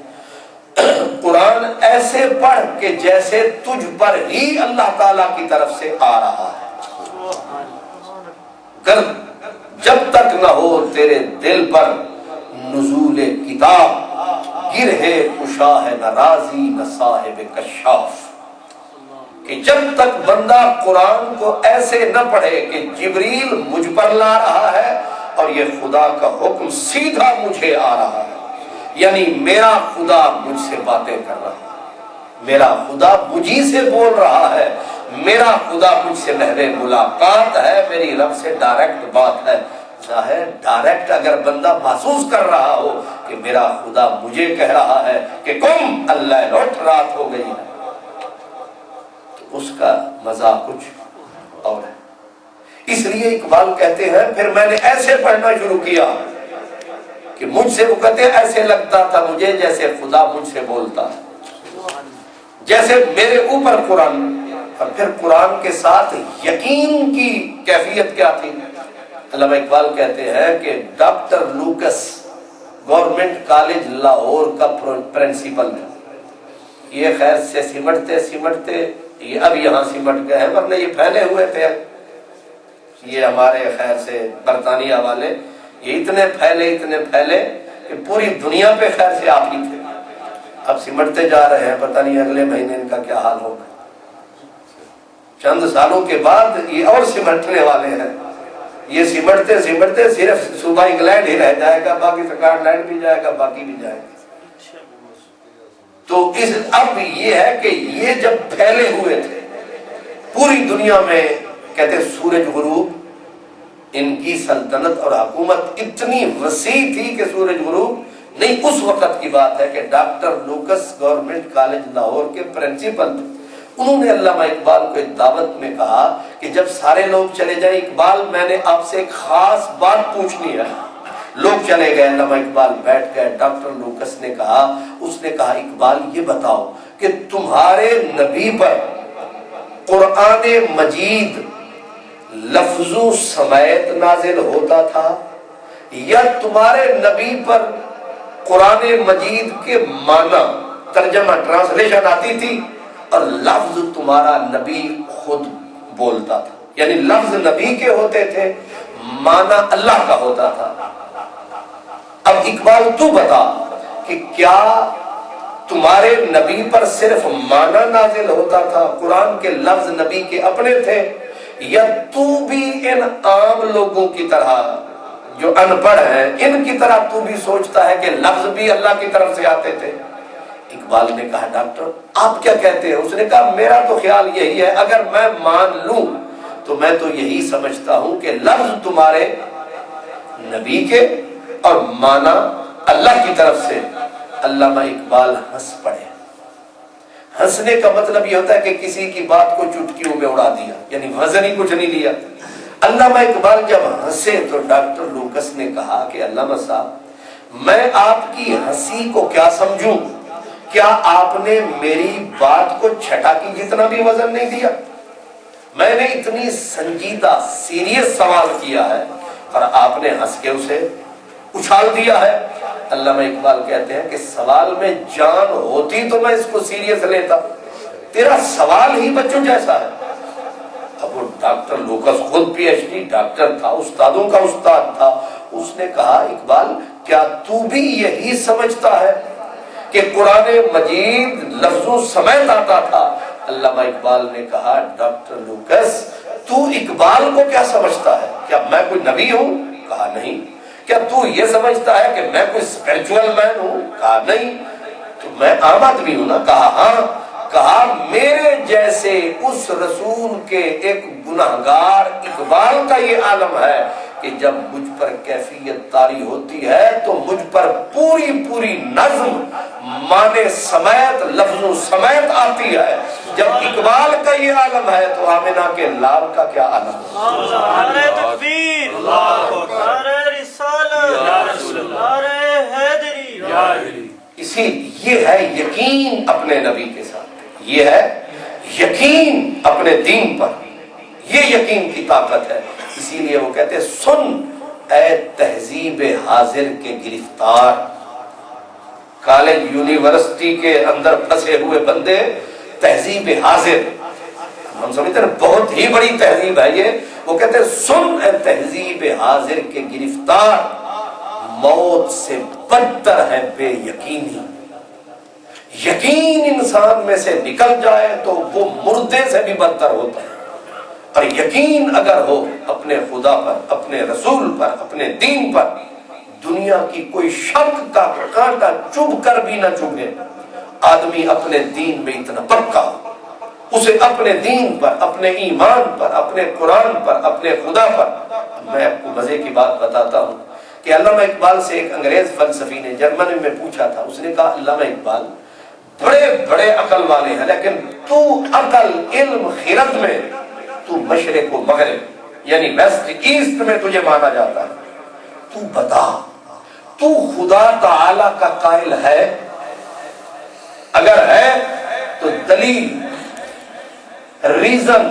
Speaker 1: قرآن ایسے پڑھ کہ جیسے تجھ پر ہی اللہ تعالیٰ کی طرف سے آ رہا ہے، جب تک نہ ہو تیرے دل پر نزول کتاب، گرہ کشاہ نہ رازی نہ صاحب کشاف، کہ جب تک بندہ قرآن کو ایسے نہ پڑھے کہ جبریل مجھ پر لا رہا ہے اور یہ خدا کا حکم سیدھا مجھے آ رہا ہے، یعنی میرا خدا مجھ سے باتیں کر رہا ہے، میرا خدا مجھی سے بول رہا ہے، میرا خدا مجھ سے لہر ملاقات ہے، میری رب سے ڈائریکٹ بات ہے، ظاہر ڈائریکٹ اگر بندہ محسوس کر رہا ہو کہ میرا خدا مجھے کہہ رہا ہے کہ قم اللہ لوٹ رات ہو گئی ہے، تو اس کا مزہ کچھ اور ہے۔ اس لیے اقبال کہتے ہیں پھر میں نے ایسے پڑھنا شروع کیا کہ مجھ سے وہ کہتے ہیں ایسے لگتا تھا مجھے جیسے خدا مجھ سے بولتا ہے، جیسے میرے اوپر قرآن۔ اور پھر قرآن کے ساتھ یقین کی کیفیت کیا تھی؟ علامہ اقبال کہتے ہیں کہ doctor locus government college Lahore کا پرنسپل تھا۔ یہ خیر سے سمٹتے سمٹتے یہ اب یہاں سمٹ گئے ہیں، ورنہ یہ پھیلے ہوئے تھے۔ یہ ہمارے خیر سے برطانیہ والے یہ اتنے پھیلے کہ پوری دنیا پہ خیر سے آپ ہی تھے۔ اب سمٹتے جا رہے ہیں، پتہ نہیں اگلے مہینے ان کا کیا حال ہوگا۔ چند سالوں کے بعد یہ اور سمٹنے والے ہیں۔ یہ سمٹتے سمٹتے صرف صوبہ انگلینڈ ہی رہ جائے گا، باقی سکاٹ لینڈ بھی جائے گا، باقی بھی جائے گا۔ تو اب یہ ہے کہ یہ جب پھیلے ہوئے تھے پوری دنیا میں، کہتے سورج غروب، ان کی سلطنت اور حکومت اتنی وسیع تھی کہ سورج غروب نہیں، اس وقت کی بات ہے کہ doctor locus government college Lahore کے پرنسپل تھے۔ انہوں نے علامہ اقبال کو ایک دعوت میں کہا کہ جب سارے لوگ چلے جائیں اقبال میں نے آپ سے ایک خاص بات پوچھنی ہے۔ لوگ چلے گئے، علامہ اقبال بیٹھ گئے۔ ڈاکٹر لوکس نے کہا اقبال یہ بتاؤ کہ تمہارے نبی پر قرآن مجید لفظوں سمیت نازل ہوتا تھا یا تمہارے نبی پر قرآن مجید کے معنی ترجمہ ٹرانسلیشن آتی تھی اور لفظ تمہارا نبی خود بولتا تھا؟ یعنی لفظ نبی کے ہوتے تھے، معنی اللہ کا ہوتا تھا۔ اب اقبال تو بتا کہ کیا تمہارے نبی پر صرف معنی نازل ہوتا تھا، قرآن کے لفظ نبی کے اپنے تھے، یا تو بھی ان عام لوگوں کی طرح جو ان پڑھ ہیں ان کی طرح تو بھی سوچتا ہے کہ لفظ بھی اللہ کی طرف سے آتے تھے؟ اقبال نے کہا ڈاکٹر آپ کیا کہتے ہیں؟ اس نے کہا میرا تو خیال یہی ہے، اگر میں مان لوں تو میں تو یہی سمجھتا ہوں کہ لفظ تمہارے نبی کے اور معنی اللہ کی طرف سے۔ علامہ اقبال ہنس پڑے۔ ہنسنے کا مطلب یہ ہوتا ہے کہ کسی کی بات کو چٹکیوں میں اڑا دیا، یعنی وزن ہی کچھ نہیں لیا۔ علامہ اقبال جب ہنسے تو ڈاکٹر لوکس نے کہا کہ علامہ صاحب میں آپ کی ہنسی کو کیا سمجھوں؟ کیا آپ نے میری بات کو چھٹا کی جتنا بھی وزن نہیں دیا؟ میں نے اتنی سنجیدہ سیریس سوال کیا ہے اور آپ نے ہنس کے اسے اچھال دیا ہے۔ علامہ اقبال کہتے ہیں کہ سوال میں جان ہوتی تو میں اس کو سیریس لیتا، تیرا سوال ہی بچوں جیسا ہے۔ اب وہ ڈاکٹر لوکس خود پی ایچ ڈی ڈاکٹر تھا، استادوں کا استاد تھا۔ اس نے کہا اقبال کیا تو بھی یہی سمجھتا ہے کہ قرآن مجید لفظوں سمیت آتا تھا؟ علامہ اقبال نے کہا ڈاکٹر لوکس تو اقبال کو کیا سمجھتا ہے؟ کیا میں کوئی نبی ہوں؟ کہا نہیں۔ کیا تو یہ سمجھتا ہے کہ میں کوئی اسپرچول مین ہوں؟ کہا نہیں۔ تو میں عام آدمی ہوں نا؟ کہا ہاں۔ کہا میرے جیسے اس رسول کے ایک گناہگار اقبال کا یہ عالم ہے کہ جب مجھ پر کیفیت طاری ہوتی ہے تو مجھ پر پوری نظم معنی سمیت لفظوں سمیت آتی ہے۔ جب اقبال کا یہ عالم ہے تو آمنہ کے لال کا کیا عالم ہے؟ نعرہ تکبیر، نعرہ رسالت، نعرہ حیدری۔ اسی یہ ہے یقین اپنے نبی کے ساتھ، یہ ہے یقین اپنے دین پر، یہ یقین کی طاقت ہے۔ اسی لیے وہ کہتے ہیں سن اے تہذیب حاضر کے گرفتار، کالج یونیورسٹی کے اندر پھنسے ہوئے بندے، تہذیب حاضر ہم سمجھتے ہیں بہت ہی بڑی تہذیب ہے یہ۔ وہ کہتے ہیں سن اے تہذیب حاضر کے گرفتار، موت سے بدتر ہے بے یقینی۔ یقین انسان میں سے نکل جائے تو وہ مردے سے بھی بدتر ہوتا ہے، اور یقین اگر ہو اپنے خدا پر، اپنے رسول پر، اپنے دین پر، دنیا کی کوئی شک کا کانٹا چبھ کر بھی نہ چبھے۔ آدمی اپنے دین میں اتنا پکا ہو، اسے اپنے دین پر، اپنے ایمان پر، اپنے قرآن پر، اپنے خدا پر میں آپ کو مزے کی بات بتاتا ہوں کہ علامہ اقبال سے ایک انگریز فلسفی نے جرمنی میں پوچھا تھا. اس نے کہا علامہ اقبال بڑے بڑے عقل والے ہیں لیکن تو عقل علم خرد میں تو مشرق و مغرب یعنی ویسٹ ایسٹ میں تجھے مانا جاتا ہے. تو بتا تو خدا تعالی کا قائل ہے؟ اگر ہے تو دلیل ریزن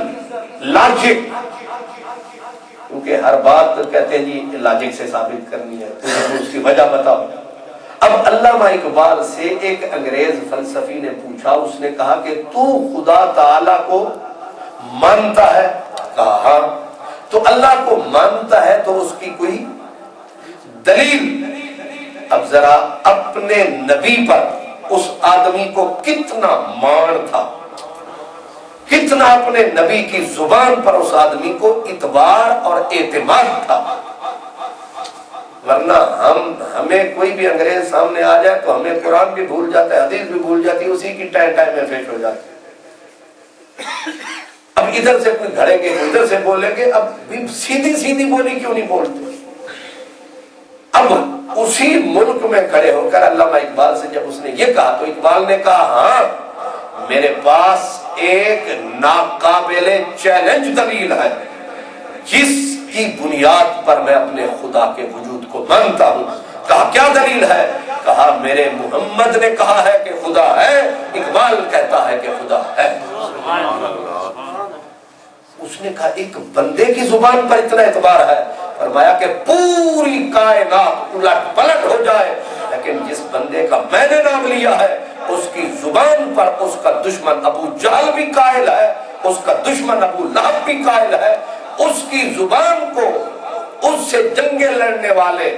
Speaker 1: لاجک، کیونکہ ہر بات کہتے ہیں جی لاجک سے ثابت کرنی ہے تو اس کی وجہ بتاؤ. اب علامہ اقبال سے ایک انگریز فلسفی نے پوچھا، اس نے کہا کہ تو خدا تعالی کو مانتا ہے؟ کہا ہاں. تو اللہ کو مانتا ہے تو اس کی کوئی دلیل. اب ذرا اپنے نبی پر اس آدمی کو کتنا مان تھا، کتنا اپنے نبی کی زبان پر اس آدمی کو اعتبار اور اعتماد تھا. ورنہ ہمیں کوئی بھی انگریز سامنے آ جائے تو ہمیں قرآن بھی بھول جاتا ہے، حدیث بھی بھول جاتی ہے، اسی کی ٹائم میں فیش ہو جاتی ہے. اب ادھر سے کوئی گھڑیں گے ادھر سے بولیں گے، اب سیدھی سیدھی بولی کیوں نہیں بولتے؟ اب اسی ملک میں کھڑے ہو کر علامہ اقبال سے جب اس نے یہ کہا تو اقبال نے کہا ہاں میرے پاس ایک ناقابل چیلنج دلیل ہے جس کی بنیاد پر میں اپنے خدا کے وجود کو مانتا ہوں. کہا کیا دلیل ہے؟ کہا میرے محمد نے کہا ہے کہ خدا ہے، اقبال کہتا ہے کہ خدا ہے. اس نے کہا ایک بندے کی زبان پر اتنا اعتبار ہے؟ فرمایا کہ پوری کائنات الٹ پلٹ ہو جائے لیکن جس بندے کا میں نے نام لیا ہے اس کی زبان پر اس کا دشمن ابو جہل بھی قائل ہے، اس کا دشمن ابو لہب بھی قائل ہے. اس کی زبان کو اس سے جنگیں لڑنے والے،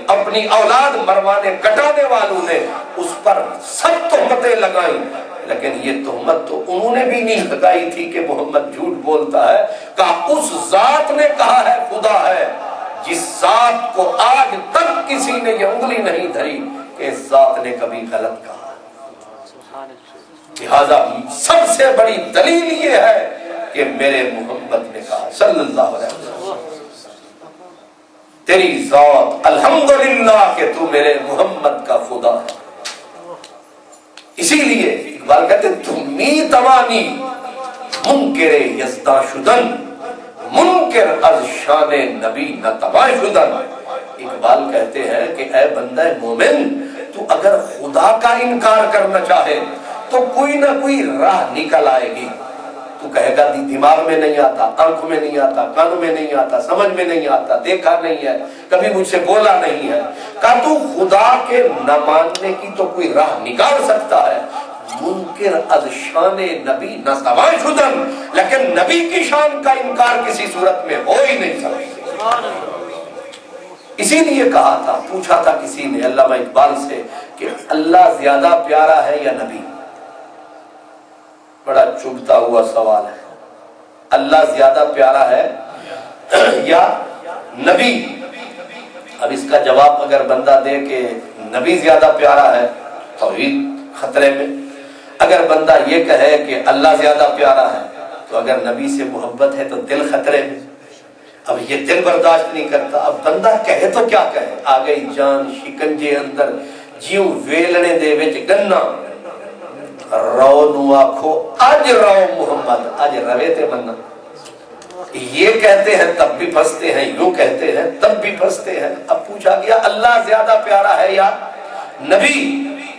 Speaker 1: اپنی اولاد مروانے کٹانے والوں نے اس پر سب تہمتیں لگائیں لیکن یہ تہمت تو انہوں نے بھی نہیں لگائی تھی کہ محمد جھوٹ بولتا ہے. کہا اس ذات نے کہا ہے خدا ہے جس ذات کو آج تک کسی نے یہ انگلی نہیں دھری کہ اس ذات نے کبھی غلط کہا. لہذا سب سے بڑی دلیل یہ ہے کہ میرے محمد نے کہا صلی اللہ علیہ وسلم تیری ذات الحمدللہ کہ تو میرے محمد کا خدا ہے. اسی لیے اقبال کہتے تمی توانی منکر یزدا شدن منکر از شان نبی نہ تباہ شدن. اقبال کہتے ہیں کہ اے بندہ مومن تو اگر خدا کا انکار کرنا چاہے تو کوئی نہ کوئی راہ نکل آئے گی. تو کہے گا دماغ میں نہیں آتا، آنکھ میں نہیں آتا، کان میں نہیں آتا، سمجھ میں نہیں آتا، دیکھا نہیں ہے، کبھی مجھ سے بولا نہیں ہے. کہا تو خدا کے نہ ماننے کی تو کوئی راہ نکال سکتا ہے. منکر از شان نبی نہ سوا شدن، لیکن نبی کی شان کا انکار کسی صورت میں ہو ہی نہیں سکتا. اسی لیے کہا تھا، پوچھا تھا کسی نے علامہ اقبال سے کہ اللہ زیادہ پیارا ہے یا نبی؟ بڑا چبھتا ہوا سوال ہے. اللہ زیادہ پیارا ہے یا نبی؟ اب اس کا جواب اگر بندہ دے کہ نبی زیادہ پیارا ہے توحید خطرے میں. اگر بندہ یہ کہے کہ اللہ زیادہ پیارا ہے تو اگر نبی سے محبت ہے تو دل خطرے میں. اب یہ دل برداشت نہیں کرتا. اب بندہ کہے تو کیا کہے؟ آ گئی جان شکنجے اندر جیو ویلنے دے وچ گنا رو نو آکھو اج رو محمد اج روے تے بننا. یہ کہتے ہیں تب بھی پھنستے ہیں، یوں کہتے ہیں تب بھی پھنستے ہیں. اب پوچھا گیا اللہ زیادہ پیارا ہے یا نبی؟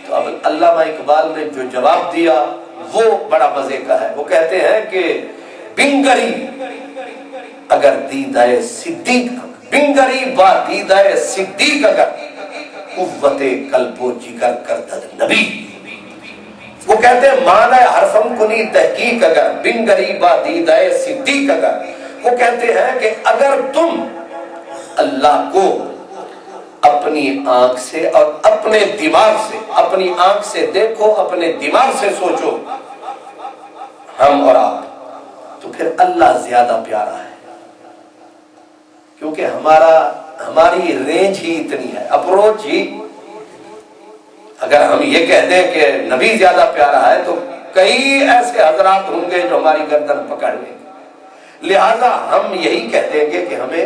Speaker 1: تو اب علامہ اقبال نے جو جواب دیا وہ بڑا مزے کا ہے. وہ کہتے ہیں کہ بنگری اگر دیدائے صدیق، بنگری با دیدائے صدیق اگر قوت قلب و جگر کردد نبی. وہ کہتے ہیں معنی حرفم کنی تحقیق اگر بنگری با دیدائے صدیق اگر. وہ کہتے ہیں کہ اگر تم اللہ کو اپنی آنکھ سے اور اپنے دماغ سے، اپنی آنکھ سے دیکھو، اپنے دماغ سے سوچو ہم اور آپ، تو پھر اللہ زیادہ پیارا ہے. کیونکہ ہماری رینج ہی اتنی ہے، اپروچ ہی. اگر ہم یہ کہہ دیں کہ نبی زیادہ پیارا ہے تو کئی ایسے حضرات ہوں گے جو ہماری گردن پکڑ لیں گے. لہذا ہم یہی کہہ دیں گے کہ ہمیں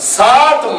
Speaker 1: 7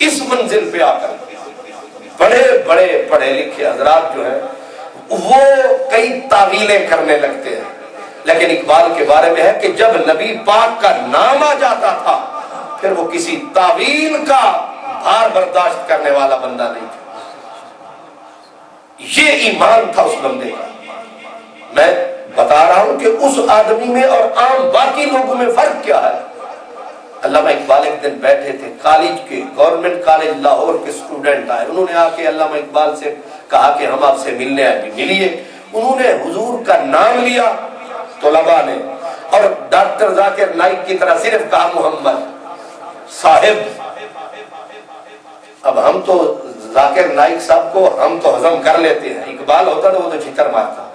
Speaker 1: اس منزل پہ آ کر بڑے بڑے پڑھے لکھے حضرات جو ہیں وہ کئی تعویلیں کرنے لگتے ہیں، لیکن اقبال کے بارے میں ہے کہ جب نبی پاک کا نام آ جاتا تھا پھر وہ کسی تعویل کا بھار برداشت کرنے والا بندہ نہیں تھا۔ یہ ایمان تھا اس بندے کا۔ میں بتا رہا ہوں کہ اس آدمی میں اور عام باقی لوگوں میں فرق کیا ہے۔ علامہ اقبال ایک دن بیٹھے تھے کالج کے، گورنمنٹ کالج لاہور کے اسٹوڈنٹ آئے، انہوں نے آ کے علامہ اقبال سے کہا کہ ہم آپ سے ملنے آئے، ملیے۔ انہوں نے حضور کا نام لیا طلباء نے، اور ڈاکٹر ذاکر نائک کی طرح صرف کہا محمد صاحب۔ اب ہم تو ذاکر نائک صاحب کو ہم تو ہضم کر لیتے ہیں، اقبال ہوتا تو وہ تو چھتر مارتا،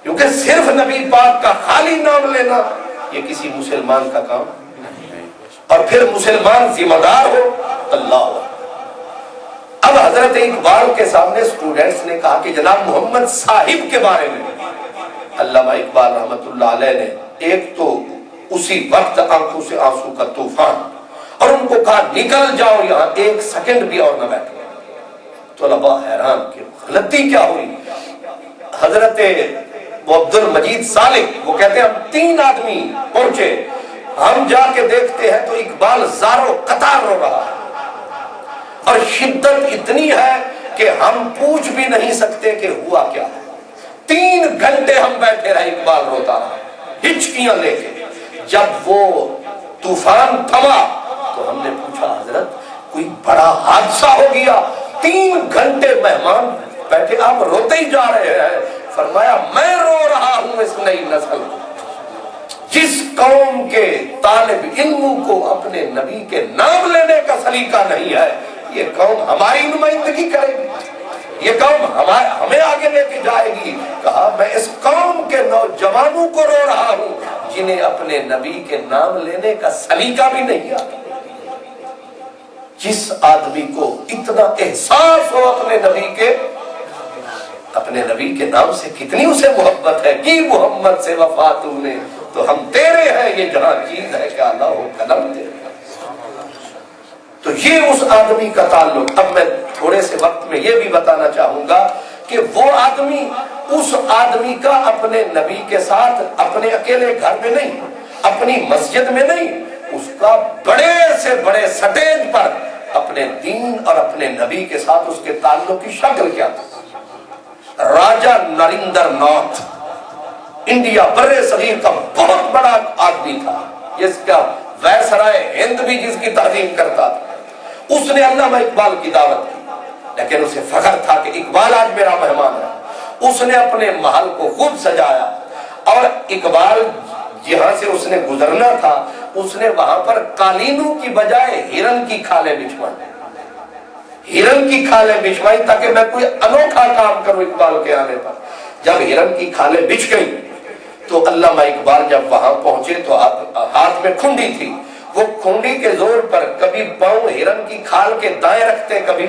Speaker 1: کیونکہ صرف نبی پاک کا خالی نام لینا یہ کسی مسلمان کا کام، اور پھر مسلمان ذمہ دار ہو اللہ۔ اب حضرت اقبال کے سامنے سٹوڈنٹس نے کہا کہ جناب محمد صاحب کے بارے میں علامہ اقبال رحمت اللہ علیہ نے ایک تو اسی وقت آنکھوں سے آنسو کا طوفان، اور ان کو کہا نکل جاؤ یہاں، ایک سیکنڈ بھی اور نہ بیٹھو۔ طلباء حیران کہ غلطی کیا ہوئی۔ حضرت عبد المجید سالک وہ کہتے ہیں ہم 3 آدمی پہنچے، ہم جا کے دیکھتے ہیں تو اقبال زارو قطار رو رہا ہے، اور شدت اتنی ہے کہ ہم پوچھ بھی نہیں سکتے کہ ہوا کیا ہے۔ 3 گھنٹے ہم بیٹھے رہے، اقبال روتا رہا ہچکیاں لے کے۔ جب وہ طوفان تھما تو ہم نے پوچھا حضرت کوئی بڑا حادثہ ہو گیا؟ 3 گھنٹے مہمان بیٹھے آپ روتے ہی جا رہے ہیں۔ فرمایا میں رو رہا ہوں اس نئی نسل، جس قوم کے طالب علموں کو اپنے نبی کے نام لینے کا سلیقہ نہیں ہے، یہ قوم ہماری نمائندگی کرے گی، یہ قوم ہمیں آگے لے کے جائے گی۔ کہا میں اس قوم کے نوجوانوں کو رو رہا ہوں جنہیں اپنے نبی کے نام لینے کا سلیقہ بھی نہیں آتا۔ جس آدمی کو اتنا احساس ہو اپنے نبی کے نام سے کتنی اسے محبت ہے، کی محمد سے وفا تو نے تو ہم تیرے ہیں، یہ جہاں چیز ہے کہ اللہ ہو قلم تیرے۔ تو یہ اس آدمی کا تعلق۔ اب میں تھوڑے سے وقت میں یہ بھی بتانا چاہوں گا کہ وہ آدمی اس آدمی کا اپنے نبی کے ساتھ اپنے اکیلے گھر میں نہیں، اپنی مسجد میں نہیں، اس کا بڑے سے بڑے سٹیج پر اپنے دین اور اپنے نبی کے ساتھ اس کے تعلق کی شکل کیا تھی۔ راجہ نریندر ناتھ انڈیا برے صغیر کا بہت بڑا آدمی تھا، جس کا وائسرائے ہند بھی جس کی تعظیم کرتا تھا۔ اس نے علامہ اقبال کی دعوت کی، لیکن اسے فخر تھا کہ اقبال آج میرا مہمان ہے۔ اس نے اپنے محل کو خوب سجایا، اور اقبال جہاں سے اس نے گزرنا تھا اس نے وہاں پر قالینوں کی بجائے ہرن کی کھالیں بچھوائی، ہرن کی کھالیں بچھوائی تاکہ میں کوئی انوکھا کام کروں اقبال کے آنے پر۔ جب ہرن کی کھالیں بچھ گئی تو علامہ اقبال جب وہاں پہنچے تو ہاتھ میں کھنڈی تھی، وہ کھنڈی کے زور پر کبھی پاؤں ہرن کی کھال کے دائیں رکھتے، کبھی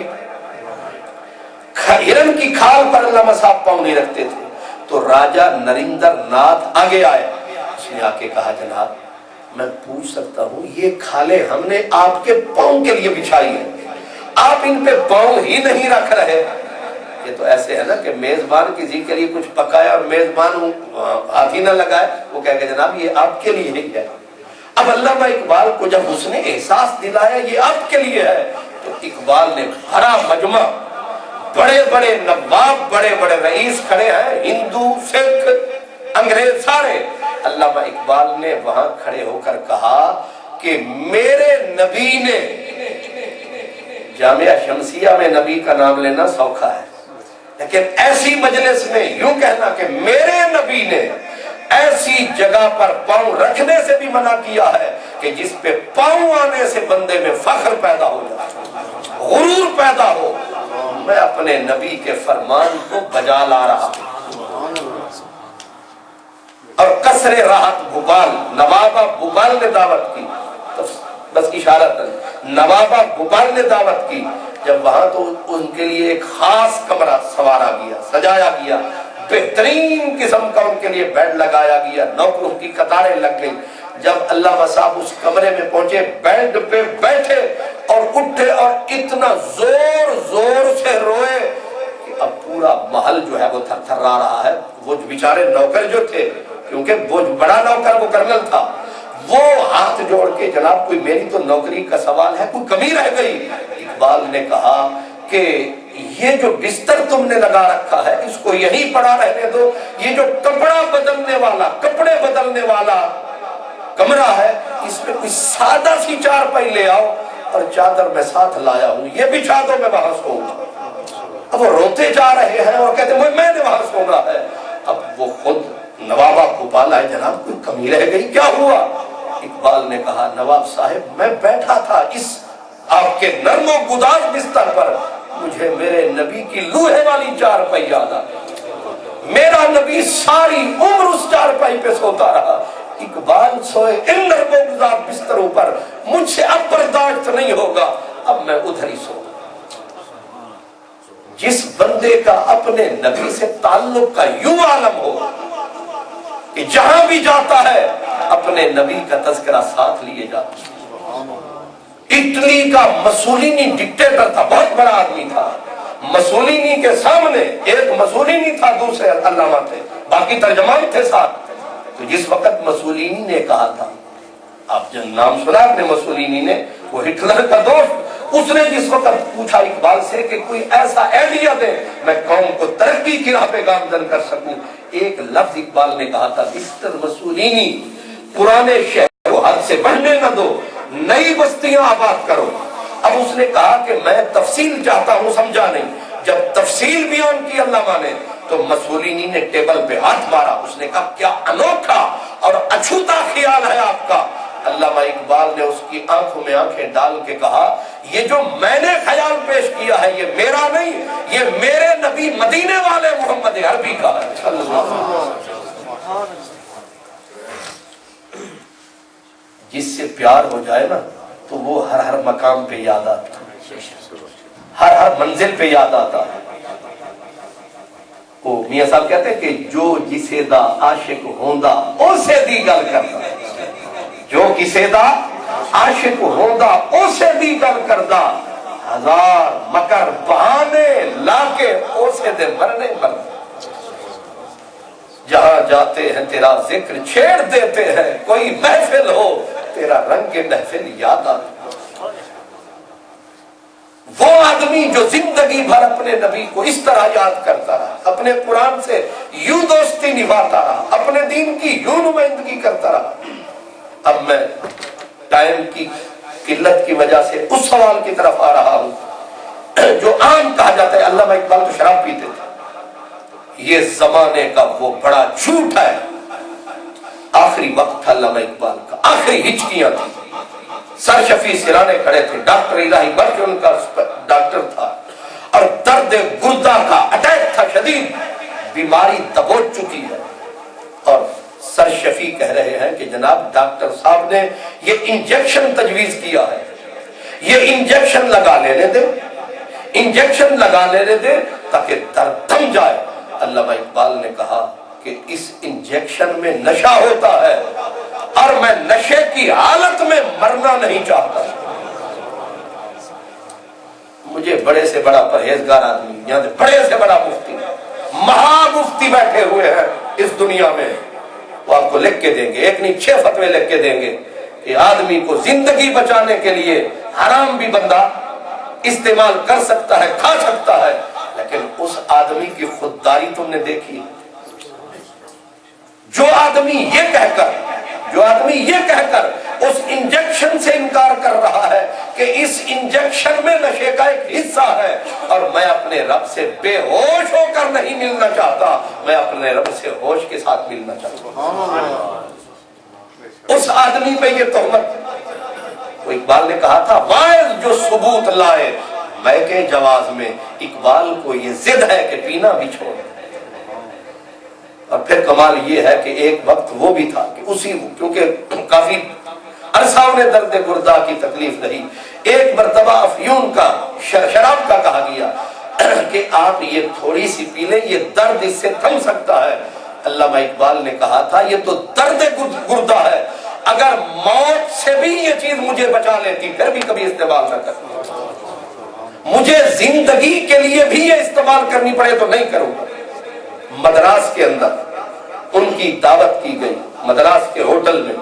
Speaker 1: ہرن کی کھال پر علامہ صاحب پاؤں نہیں رکھتے تھے۔ تو راجہ نریندر ناتھ آگے آئے، اس نے آ کے کہا جناب میں پوچھ سکتا ہوں یہ کھالیں ہم نے آپ کے پاؤں کے لیے بچھائی ہیں، آپ ان پہ پاؤں ہی نہیں رکھ رہے؟ یہ تو ایسے ہے نا کہ میزبان کسی کے لیے کچھ پکایا اور میزبان ہاتھ ہی نہ لگائے، وہ کہے کہ جناب یہ آپ کے لیے ہی ہے۔ اب علامہ اقبال کو جب اس نے احساس دلایا یہ آپ کے لیے ہے، تو اقبال نے بھرا مجمع، بڑے بڑے نواب، بڑے بڑے رئیس کھڑے ہیں، ہندو، سکھ، انگریز سارے۔ علامہ اقبال نے وہاں کھڑے ہو کر کہا کہ میرے نبی نے، جامعہ شمسیہ میں نبی کا نام لینا سوکھا ہے، لیکن ایسی مجلس میں یوں کہنا کہ میرے نبی نے ایسی جگہ پر پاؤں رکھنے سے بھی منع کیا ہے کہ جس پہ پاؤں آنے سے بندے میں فخر پیدا ہو جائے، غرور پیدا ہو۔ میں اپنے نبی کے فرمان کو بجا لا رہا ہوں۔ اور قصر راحت بھوپال، نوابہ بھوپال نے دعوت کی، بس اشارت، نوابہ بھوپال نے دعوت کی۔ جب وہاں تو ان کے لیے ایک خاص کمرہ سنوارا گیا، سجایا گیا، بہترین قسم کا ان کے لیے بیڈ لگایا گیا، نوکروں کی قطاریں لگ گئی۔ جب علامہ صاحب اس کمرے میں پہنچے، بیڈ پہ بیٹھے اور اٹھے اور اتنا زور زور سے روئے کہ اب پورا محل جو ہے وہ تھر تھرا رہا ہے. وہ بیچارے نوکر جو تھے، کیونکہ وہ بڑا نوکر وہ کرنل تھا، وہ ہاتھ جوڑ کے جناب کوئی میری تو نوکری کا سوال ہے، کوئی کمی رہ گئی. اقبال نے کہا کہ یہ جو بستر تم نے لگا رکھا ہے اس کو یہیں پڑا رہنے دو، یہ جو کپڑا بدلنے والا، کپڑے بدلنے والا کمرہ ہے اس میں کوئی سادہ سی چارپائی لے آؤ اور چادر میں ساتھ لایا ہوں، یہ بچھا دو، میں وہاں سوؤں گا. اب وہ روتے جا رہے ہیں اور کہتے ہیں میں نے وہاں سونا ہے. اب وہ خود نواب گوپال آئے، جناب کوئی کمی رہ گئی، کیا ہوا؟ اقبال نے کہا نواب صاحب میں بیٹھا تھا اس آپ کے نرم و گداز بستر پر، مجھے میرے نبی کی لوہے والی چارپائی یاد آ گئی، میرا نبی ساری عمر اس چارپائی پہ سوتا رہا. اقبال سوئے ان نرم و گداز بستروں پر، مجھ سے اب برداشت نہیں ہوگا، اب میں ادھر ہی سو. جس بندے کا اپنے نبی سے تعلق کا یوں عالم ہو کہ جہاں بھی جاتا ہے اپنے نبی کا تذکرہ ساتھ لیے جاتا ہے. اٹلی کا مسولینی ڈکٹیٹر تھا، بہت بڑا آدمی تھا. مسولینی کے سامنے ایک مسولینی تھا، دوسرے علامہ تھے، باقی ترجمان تھے ساتھ. تو جس وقت مسولینی نے کہا تھا، آپ جن نام سنا آپ نے مسولینی نے، وہ ہٹلر کا دوست، اس نے جس وقت پوچھا اقبال سے کہ کوئی ایسا آئیڈیا دے میں قوم کو ترقی کی راہ پہ گامزن کر سکوں، ایک لفظ اقبال نے کہا تھا، مسٹر مسولینی پرانے شہر کو حد سے بڑھنے نہ دو، نئی بستیاں آباد کرو. اب اس نے کہا کہ میں تفصیل چاہتا ہوں، سمجھا نہیں. جب تفصیل بیان کی علامہ نے تو مسولینی نے ٹیبل پہ ہاتھ مارا. اس نے کہا کیا انوکھا اور اچھوتا خیال ہے آپ کا. علامہ اقبال نے اس کی آنکھوں میں آنکھیں ڈال کے کہا یہ جو میں نے خیال پیش کیا ہے یہ میرا نہیں، یہ میرے نبی مدینے والے محمد عربی کا ہے. جس سے پیار ہو جائے نا تو وہ ہر مقام پہ یاد آتا، ہر منزل پہ یاد آتا. وہ میاں صاحب کہتے ہیں کہ جو جسے دا عاشق ہوندا اسے دی گل کرتا، جو کسے دا عاشق ہوندا اسے دی گل کردا، ہزار مکر بہانے لا کے اسے دے مرنے مرنے. جہاں جاتے ہیں تیرا ذکر چھیڑ دیتے ہیں، کوئی محفل ہو تیرا رنگ محفل یاد آتا. وہ آدمی جو زندگی بھر اپنے نبی کو اس طرح یاد کرتا رہا، اپنے قرآن سے یوں دوستی نبھاتا رہا، اپنے دین کی یوں نمائندگی کرتا رہا. اب میں ٹائم کی قلت کی وجہ سے اس سوال کی طرف آ رہا ہوں جو عام کہا جاتا ہے علامہ اقبال تو شراب پیتے تھے. یہ زمانے کا وہ بڑا جھوٹ ہے. آخری وقت تھا علامہ اقبال کا، آخری ہچکیاں تھیں. سر شفیع سرانے کھڑے تھے، ڈاکٹر الہی بلکہ ان کا ڈاکٹر تھا، اور درد گردہ کا اٹیک تھا، شدید بیماری دبوچ چکی ہے. اور سر شفیع کہہ رہے ہیں کہ جناب ڈاکٹر صاحب نے یہ انجیکشن تجویز کیا ہے، یہ انجیکشن لگا لینے دے، انجیکشن لگا لینے دے تاکہ درد تھم جائے. علامہ اقبال نے کہا کہ اس انجیکشن میں نشہ ہوتا ہے اور میں نشے کی حالت میں مرنا نہیں چاہتا. مجھے بڑے سے بڑا پرہیزگار آدمی، یہاں سے بڑے سے بڑا مفتی، مہا مفتی بیٹھے ہوئے ہیں اس دنیا میں، وہ آپ کو لکھ کے دیں گے، ایک نہیں 6 فتوے لکھ کے دیں گے کہ آدمی کو زندگی بچانے کے لیے حرام بھی بندہ استعمال کر سکتا ہے، کھا سکتا ہے، لیکن اس آدمی کی خودداری تم نے دیکھی. جو آدمی یہ کہہ کر اس انجیکشن سے انکار کر رہا ہے کہ اس انجیکشن میں نشے کا ایک حصہ ہے اور میں اپنے رب سے بے ہوش ہو کر نہیں ملنا چاہتا، میں اپنے رب سے ہوش کے ساتھ ملنا چاہتا ہوں. اس آدمی پہ یہ تہمت. اقبال نے کہا تھا واعظ جو ثبوت لائے میں کے جواز میں، اقبال کو یہ ضد ہے کہ پینا بھی چھوڑ. اور پھر کمال یہ ہے کہ ایک وقت وہ بھی تھا کہ کیونکہ کافی عرصہ انہیں درد گردہ کی تکلیف رہی، ایک مرتبہ افیون کا شراب کا کہا گیا کہ آپ یہ تھوڑی سی پی لیں، یہ درد اس سے تھم سکتا ہے. علامہ اقبال نے کہا تھا یہ تو درد گردہ ہے، اگر موت سے بھی یہ چیز مجھے بچا لیتی پھر بھی کبھی استعمال نہ کرتی، مجھے زندگی کے لیے بھی یہ استعمال کرنی پڑے تو نہیں کروں گا۔ مدراس کے اندر ان کی دعوت کی گئی، مدراس کے ہوٹل میں،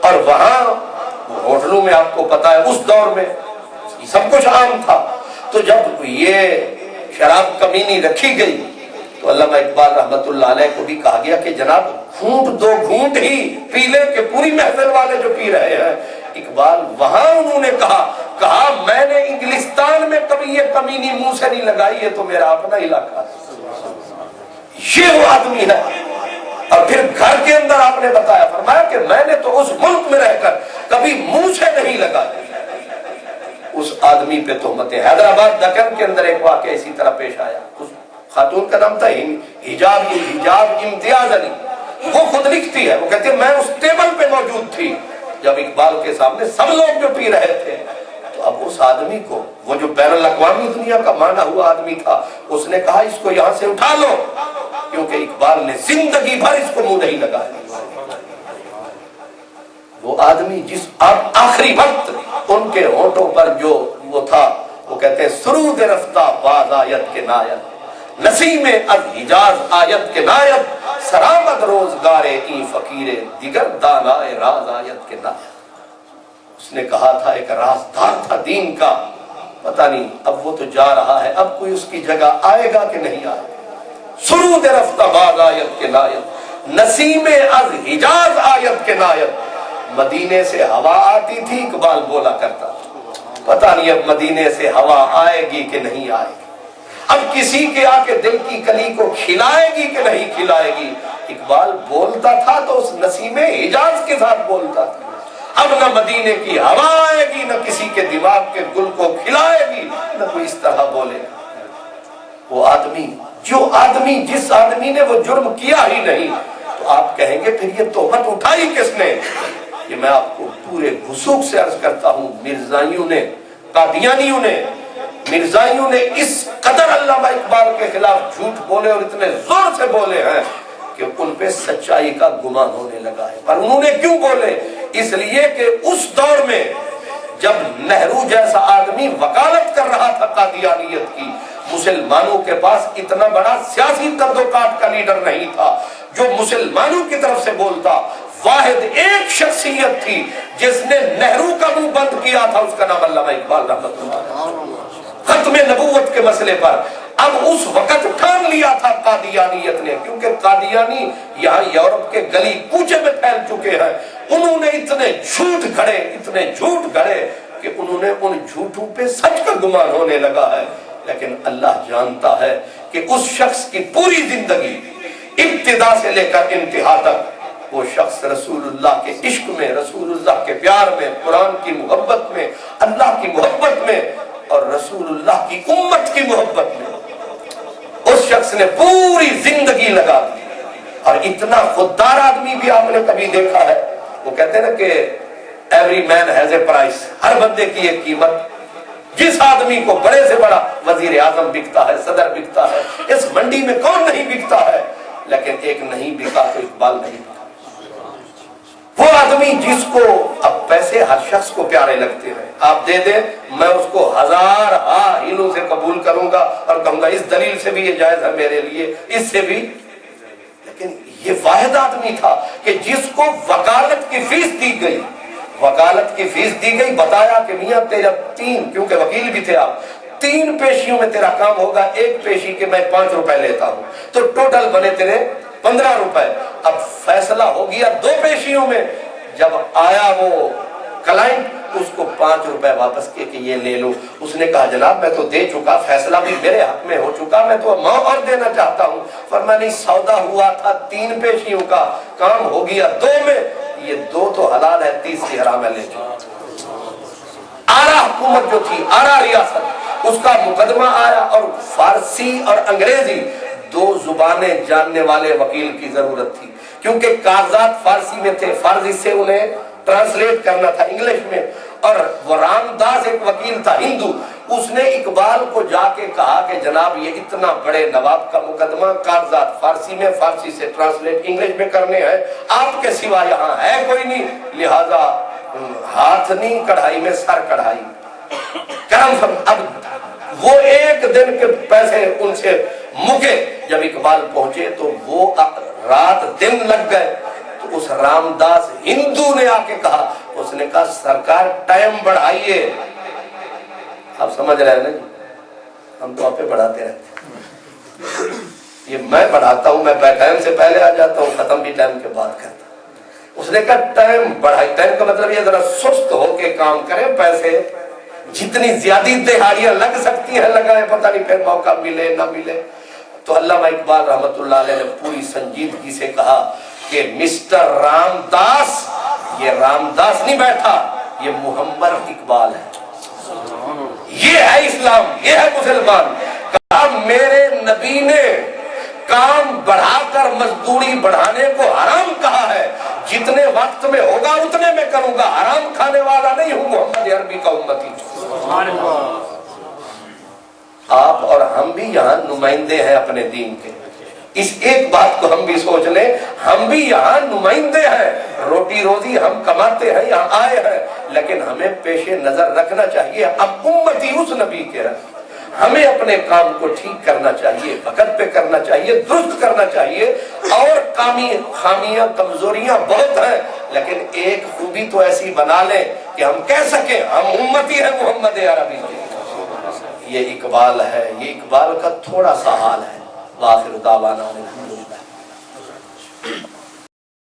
Speaker 1: اور وہاں ہوٹلوں میں آپ کو پتا ہے اس دور میں سب کچھ عام تھا، تو جب یہ شراب کمینی رکھی گئی تو علامہ اقبال رحمت اللہ علیہ کو بھی کہا گیا کہ جناب گھونٹ دو گھونٹ ہی پی لے کہ پوری محفل والے جو پی رہے ہیں۔ اقبال وہاں انہوں نے کہا میں نے انگلستان میں کبھی یہ کمینی منہ سے نہیں لگائی، یہ تو میرا اپنا علاقہ ہے، یہ وہ آدمی ہے۔ اور پھر گھر کے اندر آپ نے بتایا، فرمایا کہ میں نے تو اس ملک میں رہ کر کبھی منہ سے نہیں لگائی۔ اس آدمی پہ تہمت ہے۔ حیدرآباد دکن کے اندر ایک واقعہ اسی طرح پیش آیا، اس خاتون کا نام تھا حجاب امتیاز علی، وہ خود لکھتی ہے، وہ کہتی ہے میں اس ٹیبل پہ موجود تھی جب اقبال کے سامنے سب لوگ جو پی رہے تھے، تو اب اس آدمی کو، وہ جو بین الاقوامی دنیا کا مانا ہوا آدمی تھا، اس نے کہا اس کو یہاں سے اٹھا لو، کیونکہ اقبال نے زندگی بھر اس کو منہ نہیں لگایا۔ وہ آدمی جس آخری وقت ان کے ہونٹوں پر جو وہ تھا، وہ کہتے ہیں سرود رفتہ باز آیت کے نایت، نسیم از حجاز آیت کے نایت، سرآمد روزگار ای فقیر دیگر دانائے راز آیت کے نایت۔ اس نے کہا تھا ایک رازدار تھا دین کا، پتہ نہیں اب وہ تو جا رہا ہے، اب کوئی اس کی جگہ آئے گا کہ نہیں آئے گا۔ سرود رفتہ باز آیت کے نایت، نسیم از حجاز آیت کے نایت۔ مدینے سے ہوا آتی تھی، اقبال بولا کرتا تھا پتہ نہیں اب مدینے سے ہوا آئے گی کہ نہیں آئے گی، اب کسی کے آ کے دل کی کلی کو کھلائے گی کہ نہیں کھلائے گی۔ اقبال بولتا تھا تو اس نسیم حجاز کے ساتھ بولتا تھا، اب نہ مدینے کی ہوا آئے گی، نہ کسی کے دماغ کے گل کو کھلائے گی، نہ کوئی اس طرح بولے گا۔ وہ آدمی، جس آدمی نے وہ جرم کیا ہی نہیں، تو آپ کہیں گے پھر یہ تہمت اٹھائی کس نے؟ یہ میں آپ کو پورے وثوق سے عرض کرتا ہوں، مرزائیوں نے، قادیانیوں نے، مرزائیوں نے اس قدر علامہ اقبال کے خلاف جھوٹ بولے اور اتنے زور سے بولے ہیں کہ ان پہ سچائی کا گمان ہونے لگا ہے۔ پر انہوں نے کیوں بولے؟ اس لیے کہ اس دور میں جب نہرو جیسا آدمی وکالت کر رہا تھا قادیانیت کی، مسلمانوں کے پاس اتنا بڑا سیاسی قد و قامت کا لیڈر نہیں تھا جو مسلمانوں کی طرف سے بولتا۔ واحد ایک شخصیت تھی جس نے نہرو کا منہ بند کیا تھا، اس کا نام علامہ اقبال رحمۃ اللہ علیہ، ختم نبوت کے مسئلے پر۔ اب اس وقت ٹھان لیا تھا قادیانیت نے، کیونکہ قادیانی یہاں یورپ کے گلی کوچے میں پھیل چکے ہیں، انہوں نے اتنے جھوٹ گھڑے کہ انہوں نے ان جھوٹوں پہ سچ کا گمان ہونے لگا ہے۔ لیکن اللہ جانتا ہے کہ اس شخص کی پوری زندگی ابتدا سے لے کر انتہا تک وہ شخص رسول اللہ کے عشق میں، رسول اللہ کے پیار میں، قرآن کی محبت میں، اللہ کی محبت میں اور رسول اللہ کی امت کی محبت میں اس شخص نے پوری زندگی لگا دی۔ اور اتنا خوددار آدمی بھی آپ نے کبھی دیکھا ہے؟ وہ کہتے ہیں نا کہ every man has a price, ہر بندے کی ایک قیمت۔ جس آدمی کو بڑے سے بڑا وزیر اعظم بکتا ہے، صدر بکتا ہے، اس منڈی میں کون نہیں بکتا ہے، لیکن ایک نہیں بکا تو اقبال نہیں بکا۔ وہ آدمی جس کو اب پیسے ہر شخص کو پیارے لگتے ہیں، آپ دے دیں میں اس کو ہزار ہیلوں سے قبول کروں گا اور کہوں گا اس دلیل سے بھی یہ جائز ہے میرے لیے، اس سے بھی۔ لیکن یہ واحد آدمی تھا کہ جس کو وکالت کی فیس دی گئی، بتایا کہ میاں تیرا کیونکہ وکیل بھی تھے آپ، 3 پیشیوں میں تیرا کام ہوگا، ایک پیشی کے میں 5 روپے لیتا ہوں، تو ٹوٹل بنے تیرے 15 روپے۔ اب فیصلہ ہو گیا 2 پیشیوں میں، جب آیا وہ کلائنٹ اس کو 5 روپے واپس کیے کہ یہ لے لو، اس نے کہا جناب میں تو دے چکا، فیصلہ بھی میرے حق میں ہو چکا، میں تو اور دینا چاہتا ہوں۔ فرمایا نہیں، سودا ہوا تھا 3 پیشیوں کا، کام ہو گیا 2 میں، یہ 2 تو حلال ہے، 30 حرام ہے، لے چکا۔ آرا حکومت جو تھی، آرا ریاست، اس کا مقدمہ آیا اور فارسی اور انگریزی 2 زبانیں جاننے والے وکیل کی ضرورت تھی، کیونکہ کاغذات فارسی میں تھے، فارسی سے انہیں ٹرانسلیٹ کرنا تھا انگلش میں، اور وہ رام داس ایک وکیل تھا ہندو، اس نے اقبال کو جا کے کہا کہ جناب یہ اتنا بڑے نواب کا مقدمہ، کاغذات فارسی میں، فارسی سے ٹرانسلیٹ انگلش میں کرنے ہیں، آپ کے سوا یہاں ہے کوئی نہیں، لہذا ہاتھ نہیں کڑھائی میں سر کڑھائی کرم۔ اب وہ ایک دن کے پیسے ان سے مکے، جب اقبال پہنچے تو وہ رات دن لگ گئے، تو اس رامداس ہندو نے آ کے کہا، اس نے کہا سرکار ٹائم بڑھائیے۔ آپ سمجھ رہے ہیں نا جی، ہم تو آپ پہ بڑھاتے رہتے ہیں، یہ میں بڑھاتا ہوں، میں ٹائم سے پہلے آ جاتا ہوں، ختم بھی ٹائم کے بعد کرتا ہوں۔ اس نے کہا ٹائم بڑھائی، ٹائم کا مطلب یہ ذرا سست ہو کے کام کریں، پیسے جتنی زیادہ دہاڑیاں لگ سکتی ہیں لگائیں، پتہ نہیں پھر موقع ملے نہ ملے۔ تو علامہ اقبال رحمت اللہ علیہ نے پوری سنجیدگی سے کہا کہ مسٹر رام داس، یہ رام داس نہیں بیٹھا، یہ محمد اقبال ہے، یہ ہے اسلام، یہ ہے مسلمان۔ کہا میرے نبی نے کام بڑھا کر مزدوری بڑھانے کو حرام کہا ہے، جتنے وقت میں ہوگا اتنے میں کروں گا، حرام کھانے والا نہیں ہوں، محمد عربی کا امتی۔ آپ اور ہم بھی یہاں نمائندے ہیں اپنے دین کے، اس ایک بات کو ہم بھی سوچ لیں، ہم بھی یہاں نمائندے ہیں، روٹی روزی ہم کماتے ہیں، یہاں آئے ہیں، لیکن ہمیں پیش نظر رکھنا چاہیے اب امتی اس نبی کے ہیں، ہمیں اپنے کام کو ٹھیک کرنا چاہیے، وقت پہ کرنا چاہیے، درست کرنا چاہیے، اور خامیاں کمزوریاں بہت ہیں، لیکن ایک خوبی تو ایسی بنا لیں کہ ہم کہہ سکیں ہم امتی ہیں محمد عربی کے۔ یہ اقبال ہے، یہ اقبال کا تھوڑا سا حال ہے۔ وآخر دعوانا الحمدللہ۔